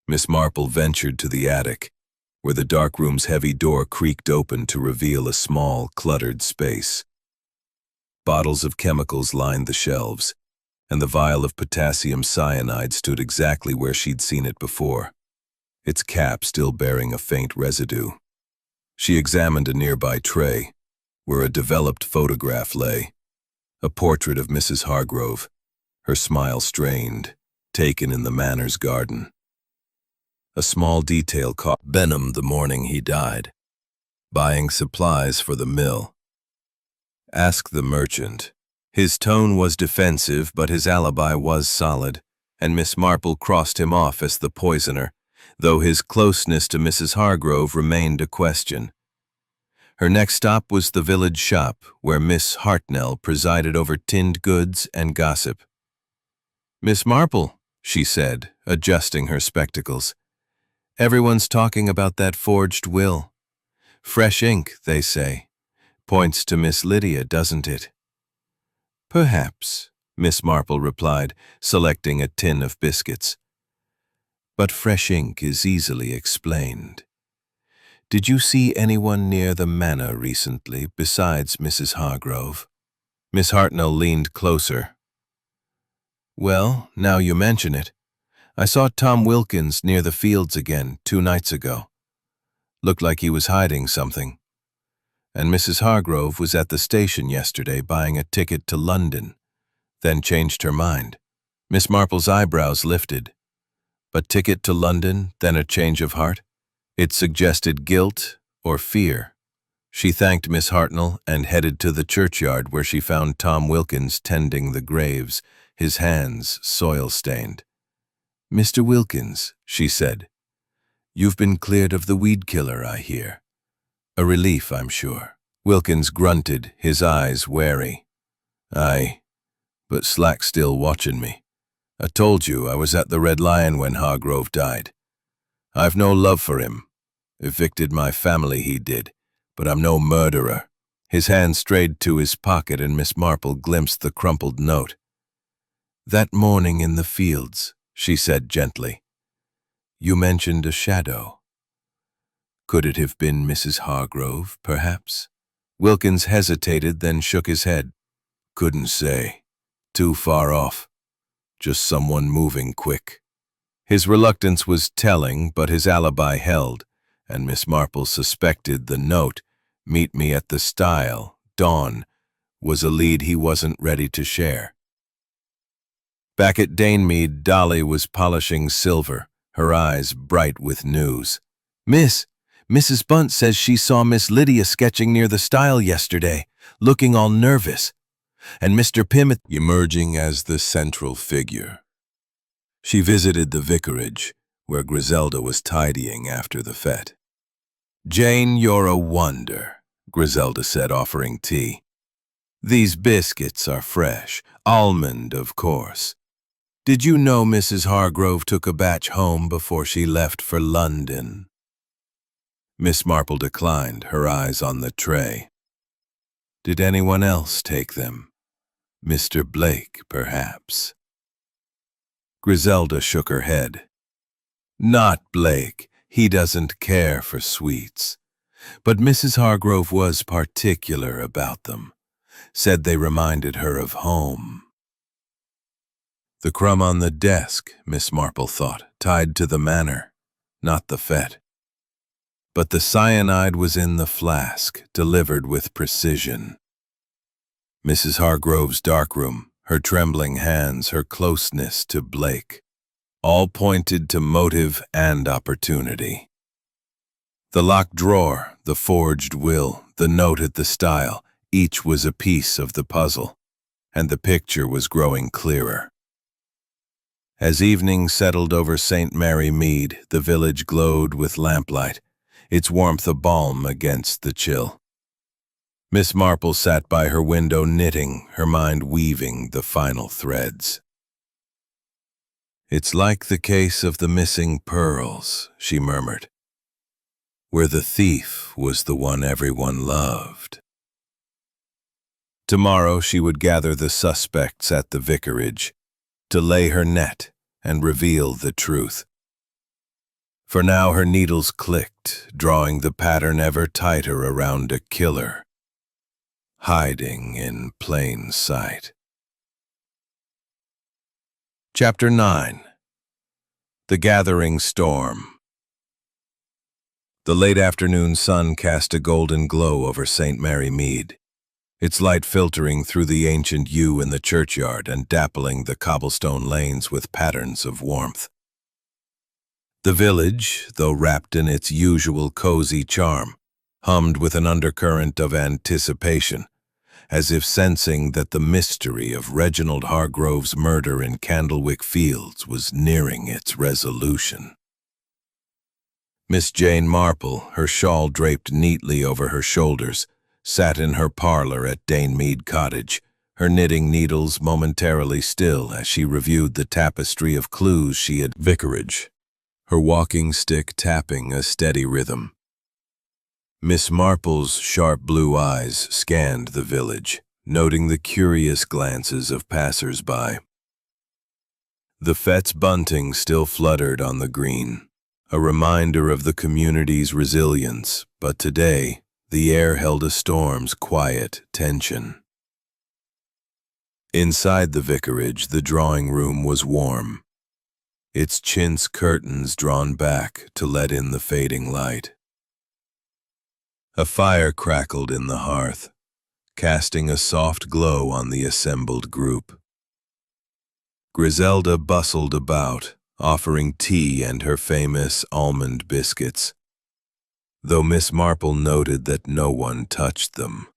Miss Marple ventured to the attic, where the darkroom's heavy door creaked open to reveal a small, cluttered space. Bottles of chemicals lined the shelves, and the vial of potassium cyanide stood exactly where she'd seen it before, its cap still bearing a faint residue. She examined a nearby tray, where a developed photograph lay, a portrait of Mrs. Hargrove, her smile strained, taken in the manor's garden. A small detail caught Benham the morning he died, buying supplies for the mill. "Ask the merchant." His tone was defensive, but his alibi was solid, and Miss Marple crossed him off as the poisoner, though his closeness to Mrs. Hargrove remained a question. Her next stop was the village shop, where Miss Hartnell presided over tinned goods and gossip. "Miss Marple," she said, adjusting her spectacles, "everyone's talking about that forged will. Fresh ink, they say. Points to Miss Lydia, doesn't it?" "Perhaps," Miss Marple replied, selecting a tin of biscuits. but fresh ink is easily explained. Did you see anyone near the manor recently besides Mrs. Hargrove? Miss Hartnell leaned closer. Well, now you mention it, I saw Tom Wilkins near the fields again 2 nights ago. Looked like he was hiding something. And Mrs. Hargrove was at the station yesterday buying a ticket to London, then changed her mind. Miss Marple's eyebrows lifted. But ticket to London, then a change of heart? It suggested guilt or fear. She thanked Miss Hartnell and headed to the churchyard where she found Tom Wilkins tending the graves, his hands soil-stained. "Mr. Wilkins," she said, "you've been cleared of the weed killer, I hear. A relief, I'm sure." Wilkins grunted, his eyes wary. "Aye, but Slack's still watching me. I told you I was at the Red Lion when Hargrove died. I've no love for him. Evicted my family, he did, but I'm no murderer." His hand strayed to his pocket and Miss Marple glimpsed the crumpled note. "That morning in the fields," she said gently, "you mentioned a shadow. Could it have been Mrs. Hargrove, perhaps?" Wilkins hesitated, then shook his head. "Couldn't say. Too far off. Just someone moving quick." His reluctance was telling, but his alibi held, and Miss Marple suspected the note, "Meet me at the stile, dawn," was a lead he wasn't ready to share. Back at Mead, Dolly was polishing silver, her eyes bright with news. Mrs. Bunt says she saw Miss Lydia sketching near the stile yesterday, looking all nervous, and Mr. Pym emerging as the central figure. She visited the vicarage, where Griselda was tidying after the fete. "Jane, you're a wonder," Griselda said, offering tea. "These biscuits are fresh, almond, of course. Did you know Mrs. Hargrove took a batch home before she left for London?" Miss Marple declined, her eyes on the tray. "Did anyone else take them? Mr. Blake, perhaps?" Griselda shook her head. "Not Blake. He doesn't care for sweets. But Mrs. Hargrove was particular about them. Said they reminded her of home." The crumb on the desk, Miss Marple thought, tied to the manor, not the fete. But the cyanide was in the flask, delivered with precision. Mrs. Hargrove's darkroom, her trembling hands, her closeness to Blake, all pointed to motive and opportunity. The locked drawer, the forged will, the note at the stile, each was a piece of the puzzle, and the picture was growing clearer. As evening settled over St. Mary Mead, the village glowed with lamplight, its warmth a balm against the chill. Miss Marple sat by her window knitting, her mind weaving the final threads. "It's like the case of the missing pearls," she murmured, "where the thief was the one everyone loved." Tomorrow she would gather the suspects at the vicarage, to lay her net and reveal the truth. For now her needles clicked, drawing the pattern ever tighter around a killer, hiding in plain sight. Chapter 9. The Gathering Storm. The late afternoon sun cast a golden glow over St. Mary Mead, its light filtering through the ancient yew in the churchyard and dappling the cobblestone lanes with patterns of warmth. The village, though wrapped in its usual cozy charm, hummed with an undercurrent of anticipation, as if sensing that the mystery of Reginald Hargrove's murder in Candlewick Fields was nearing its resolution. Miss Jane Marple, her shawl draped neatly over her shoulders, sat in her parlor at Mead Cottage, her knitting needles momentarily still as she reviewed the tapestry of clues she had vicarage, her walking stick tapping a steady rhythm. Miss Marple's sharp blue eyes scanned the village, noting the curious glances of passers-by. The Fett's bunting still fluttered on the green, a reminder of the community's resilience, but today the air held a storm's quiet tension. Inside the vicarage, the drawing room was warm, its chintz curtains drawn back to let in the fading light. A fire crackled in the hearth, casting a soft glow on the assembled group. Griselda bustled about, offering tea and her famous almond biscuits, though Miss Marple noted that no one touched them.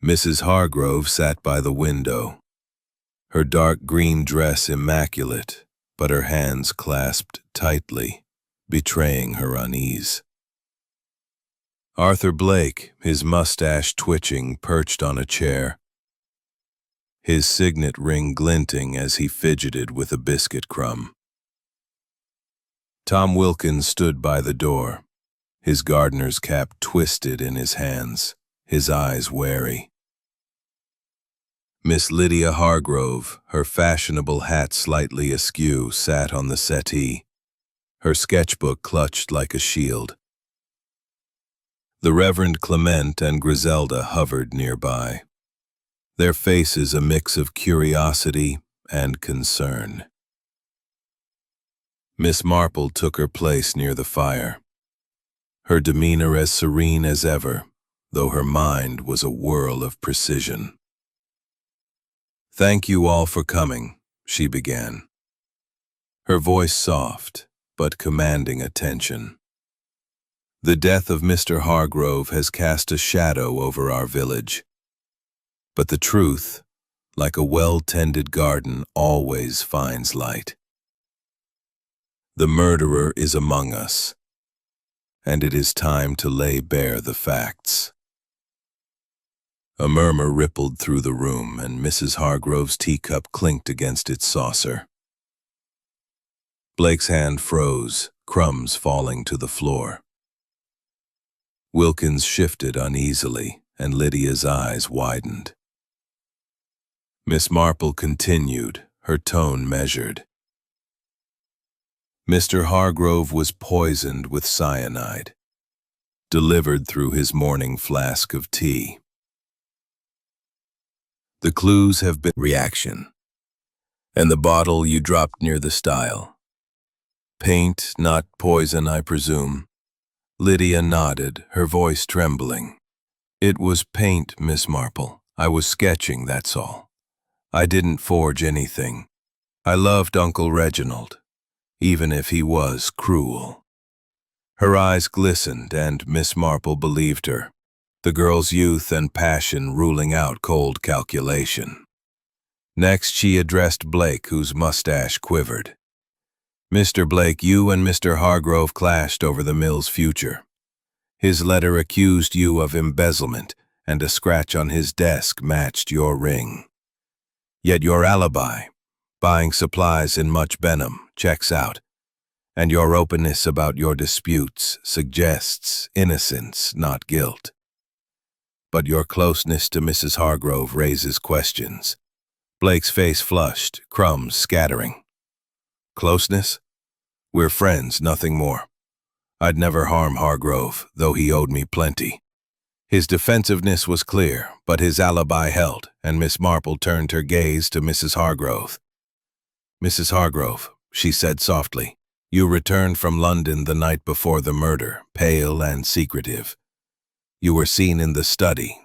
Mrs. Hargrove sat by the window, her dark green dress immaculate, but her hands clasped tightly, betraying her unease. Arthur Blake, his mustache twitching, perched on a chair, his signet ring glinting as he fidgeted with a biscuit crumb. Tom Wilkins stood by the door, his gardener's cap twisted in his hands, his eyes wary. Miss Lydia Hargrove, her fashionable hat slightly askew, sat on the settee, her sketchbook clutched like a shield. The Reverend Clement and Griselda hovered nearby, their faces a mix of curiosity and concern. Miss Marple took her place near the fire, her demeanor as serene as ever, though her mind was a whirl of precision. "Thank you all for coming," she began, her voice soft but commanding attention. "The death of Mr. Hargrove has cast a shadow over our village. But the truth, like a well-tended garden, always finds light. The murderer is among us, and it is time to lay bare the facts." A murmur rippled through the room, and Mrs. Hargrove's teacup clinked against its saucer. Blake's hand froze, crumbs falling to the floor. Wilkins shifted uneasily, and Lydia's eyes widened. Miss Marple continued, her tone measured. "Mr. Hargrove was poisoned with cyanide, delivered through his morning flask of tea. The clues have been reaction, and the bottle you dropped near the stile. Paint, not poison, I presume." Lydia nodded, her voice trembling. "It was paint, Miss Marple. I was sketching, that's all. I didn't forge anything. I loved Uncle Reginald, even if he was cruel." Her eyes glistened, and Miss Marple believed her, the girl's youth and passion ruling out cold calculation. Next she addressed Blake, whose mustache quivered. "Mr. Blake, you and Mr. Hargrove clashed over the mill's future. His letter accused you of embezzlement, and a scratch on his desk matched your ring. Yet your alibi, buying supplies in Much Benham, checks out, and your openness about your disputes suggests innocence, not guilt. But your closeness to Mrs. Hargrove raises questions." Blake's face flushed, crumbs scattering. "Closeness? We're friends, nothing more. I'd never harm Hargrove, though he owed me plenty." His defensiveness was clear, but his alibi held, and Miss Marple turned her gaze to Mrs. Hargrove. "Mrs. Hargrove," she said softly, "you returned from London the night before the murder, pale and secretive. You were seen in the study,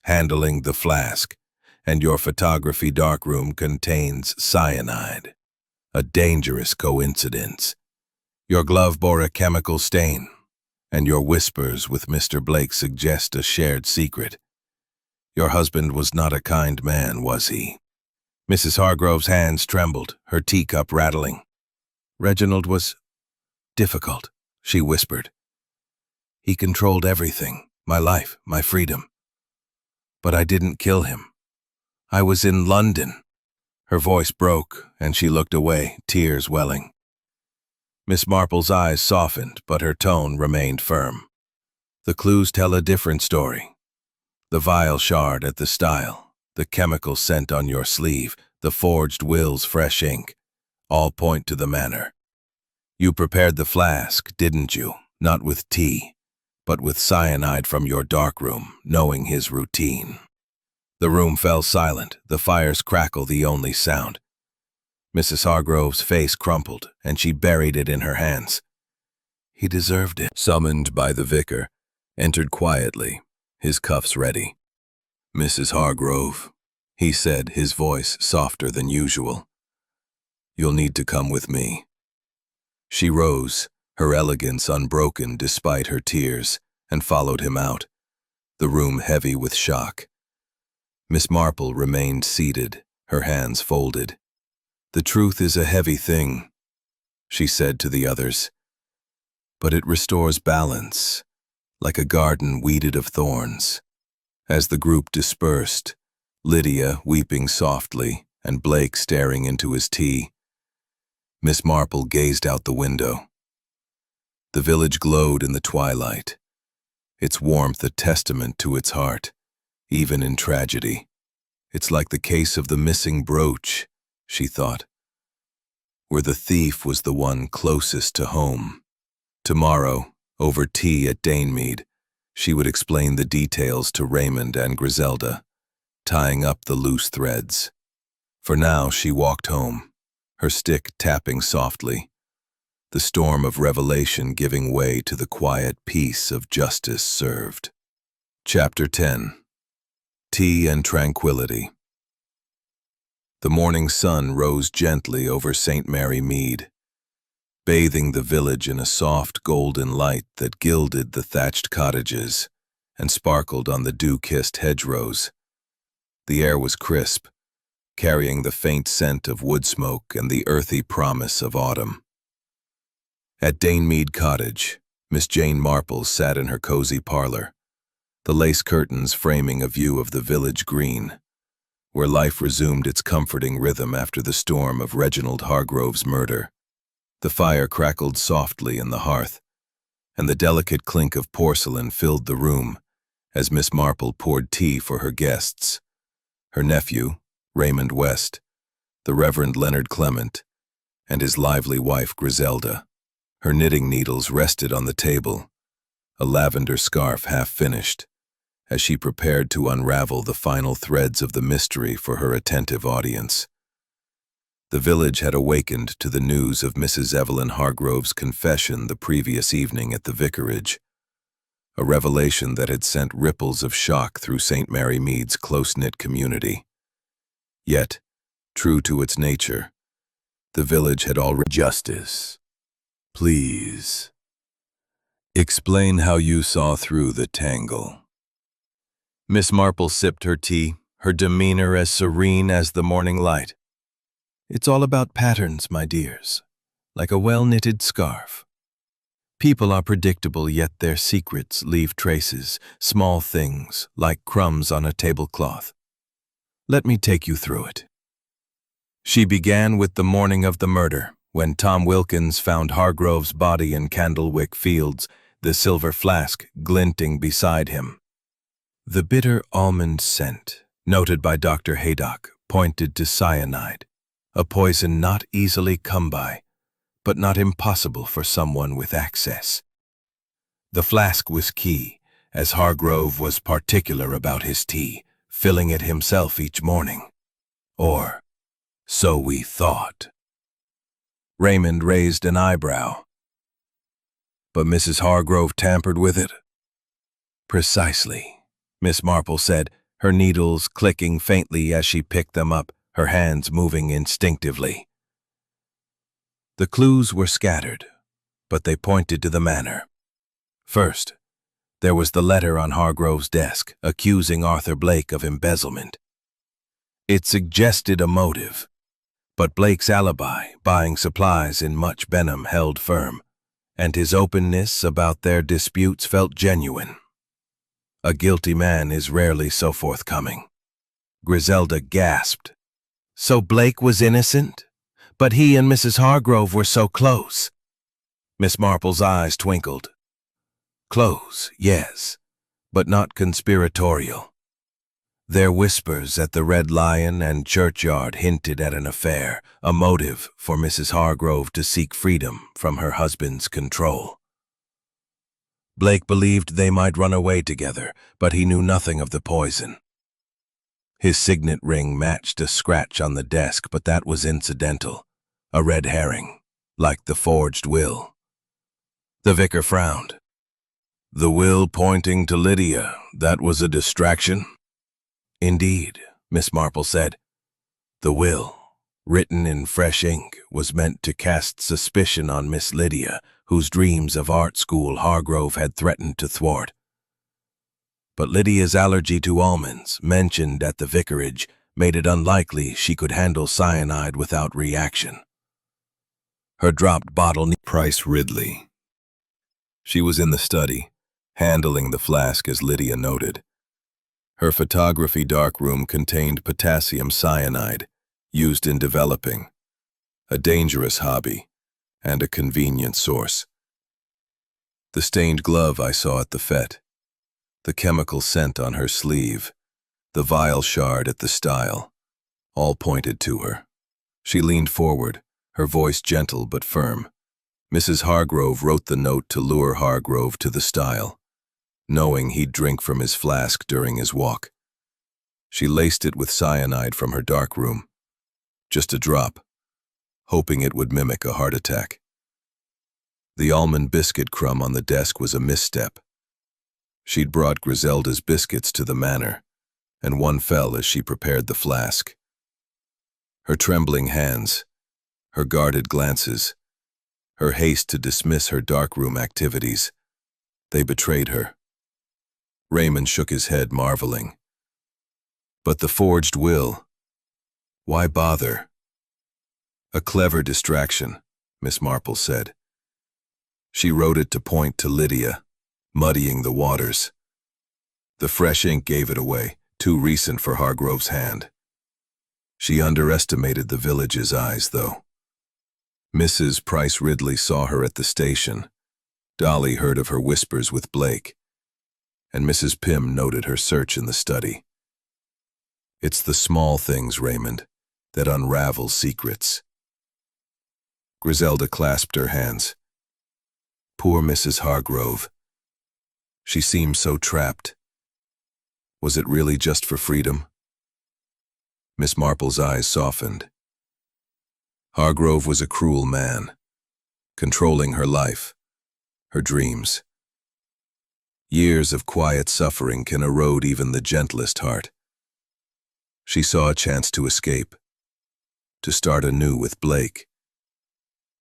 handling the flask, and your photography darkroom contains cyanide. A dangerous coincidence. Your glove bore a chemical stain, and your whispers with Mr. Blake suggest a shared secret. Your husband was not a kind man, was he?" Mrs. Hargrove's hands trembled, her teacup rattling. "Reginald was difficult," she whispered. "He controlled everything, my life, my freedom. But I didn't kill him. I was in London." Her voice broke, and she looked away, tears welling. Miss Marple's eyes softened, but her tone remained firm. "The clues tell a different story. The vial shard at the stile, the chemical scent on your sleeve, the forged will's fresh ink, all point to the manor. You prepared the flask, didn't you? Not with tea, but with cyanide from your darkroom, knowing his routine. The room fell silent, the fire's crackle the only sound. Mrs. Hargrove's face crumpled, and she buried it in her hands. He deserved it. Summoned by the vicar, entered quietly, his cuffs ready. Mrs. Hargrove, he said, his voice softer than usual. You'll need to come with me. She rose, her elegance unbroken despite her tears, and followed him out, the room heavy with shock. Miss Marple remained seated, her hands folded. The truth is a heavy thing, she said to the others, but it restores balance, like a garden weeded of thorns. As the group dispersed, Lydia weeping softly and Blake staring into his tea, Miss Marple gazed out the window. The village glowed in the twilight, its warmth a testament to its heart, even in tragedy. It's like the case of the missing brooch, she thought, where the thief was the one closest to home. Tomorrow, over tea at Mead, she would explain the details to Raymond and Griselda, tying up the loose threads. For now she walked home, her stick tapping softly, the storm of revelation giving way to the quiet peace of justice served. Chapter 10. Tea and Tranquility. The morning sun rose gently over St. Mary Mead, bathing the village in a soft golden light that gilded the thatched cottages and sparkled on the dew-kissed hedgerows. The air was crisp, carrying the faint scent of wood smoke and the earthy promise of autumn. At Mead Cottage, Miss Jane Marple sat in her cozy parlor, the lace curtains framing a view of the village green, where life resumed its comforting rhythm after the storm of Reginald Hargrove's murder. The fire crackled softly in the hearth, and the delicate clink of porcelain filled the room as Miss Marple poured tea for her guests. Her nephew, Raymond West, the Reverend Leonard Clement, and his lively wife Griselda. Her knitting needles rested on the table, a lavender scarf half finished, as she prepared to unravel the final threads of the mystery for her attentive audience. The village had awakened to the news of Mrs. Evelyn Hargrove's confession the previous evening at the vicarage, a revelation that had sent ripples of shock through St. Mary Mead's close-knit community. Yet, true to its nature, the village had already... Justice, please. Explain how you saw through the tangle. Miss Marple sipped her tea, her demeanor as serene as the morning light. It's all about patterns, my dears, like a well-knitted scarf. People are predictable, yet their secrets leave traces, small things, like crumbs on a tablecloth. Let me take you through it. She began with the morning of the murder, when Tom Wilkins found Hargrove's body in Candlewick Fields, the silver flask glinting beside him. The bitter almond scent, noted by Dr. Haydock, pointed to cyanide, a poison not easily come by, but not impossible for someone with access. The flask was key, as Hargrove was particular about his tea, filling it himself each morning. Or, so we thought. Raymond raised an eyebrow. But Mrs. Hargrove tampered with it? Precisely, Miss Marple said, her needles clicking faintly as she picked them up, her hands moving instinctively. The clues were scattered, but they pointed to the manor. First, there was the letter on Hargrove's desk, accusing Arthur Blake of embezzlement. It suggested a motive, but Blake's alibi, buying supplies in Much Benham, held firm, and his openness about their disputes felt genuine. A guilty man is rarely so forthcoming. Griselda gasped. So Blake was innocent? But he and Mrs. Hargrove were so close. Miss Marple's eyes twinkled. Close, yes, but not conspiratorial. Their whispers at the Red Lion and churchyard hinted at an affair, a motive for Mrs. Hargrove to seek freedom from her husband's control. Blake believed they might run away together, but he knew nothing of the poison. His signet ring matched a scratch on the desk, but that was incidental, a red herring, like the forged will. The vicar frowned. The will pointing to Lydia, that was a distraction? Indeed, Miss Marple said. The will, written in fresh ink, was meant to cast suspicion on Miss Lydia, whose dreams of art school Hargrove had threatened to thwart. But Lydia's allergy to almonds, mentioned at the vicarage, made it unlikely she could handle cyanide without reaction. Her dropped bottle Price Ridley. She was in the study, handling the flask as Lydia noted. Her photography darkroom contained potassium cyanide, used in developing, a dangerous hobby, and a convenient source. The stained glove I saw at the fete, the chemical scent on her sleeve, the vial shard at the stile, all pointed to her. She leaned forward, her voice gentle but firm. Mrs. Hargrove wrote the note to lure Hargrove to the stile, knowing he'd drink from his flask during his walk. She laced it with cyanide from her darkroom, just a drop, hoping it would mimic a heart attack. The almond biscuit crumb on the desk was a misstep. She'd brought Griselda's biscuits to the manor, and one fell as she prepared the flask. Her trembling hands, her guarded glances, her haste to dismiss her darkroom activities, they betrayed her. Raymond shook his head, marveling. But the forged will, why bother? A clever distraction, Miss Marple said. She wrote it to point to Lydia, muddying the waters. The fresh ink gave it away, too recent for Hargrove's hand. She underestimated the village's eyes, though. Mrs. Price Ridley saw her at the station. Dolly heard of her whispers with Blake, and Mrs. Pym noted her search in the study. It's the small things, Raymond, that unravel secrets. Griselda clasped her hands. Poor Mrs. Hargrove. She seemed so trapped. Was it really just for freedom? Miss Marple's eyes softened. Hargrove was a cruel man, controlling her life, her dreams. Years of quiet suffering can erode even the gentlest heart. She saw a chance to escape, to start anew with Blake,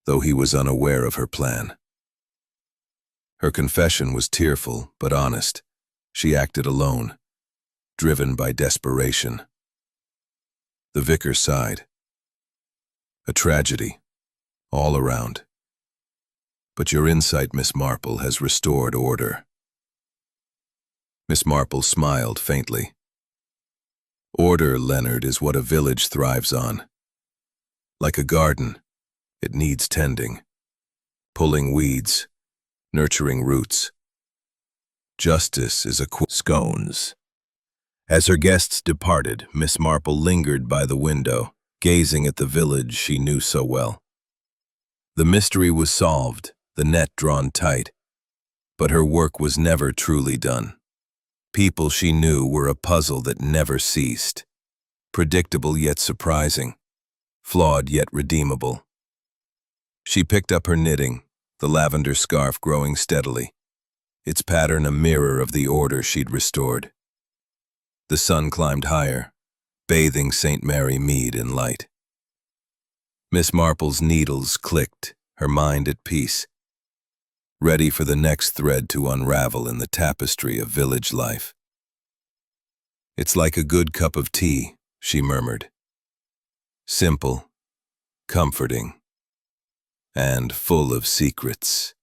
though he was unaware of her plan. Her confession was tearful but honest. She acted alone, driven by desperation. The vicar sighed. A tragedy, all around. But your insight, Miss Marple, has restored order. Miss Marple smiled faintly. Order, Leonard, is what a village thrives on. Like a garden, it needs tending, pulling weeds, nurturing roots. Justice is a scones. As her guests departed, Miss Marple lingered by the window, gazing at the village she knew so well. The mystery was solved, the net drawn tight, but her work was never truly done. People she knew were a puzzle that never ceased, predictable yet surprising, flawed yet redeemable. She picked up her knitting, the lavender scarf growing steadily, its pattern a mirror of the order she'd restored. The sun climbed higher, bathing St. Mary Mead in light. Miss Marple's needles clicked, her mind at peace, ready for the next thread to unravel in the tapestry of village life. It's like a good cup of tea, she murmured. Simple, comforting, and full of secrets.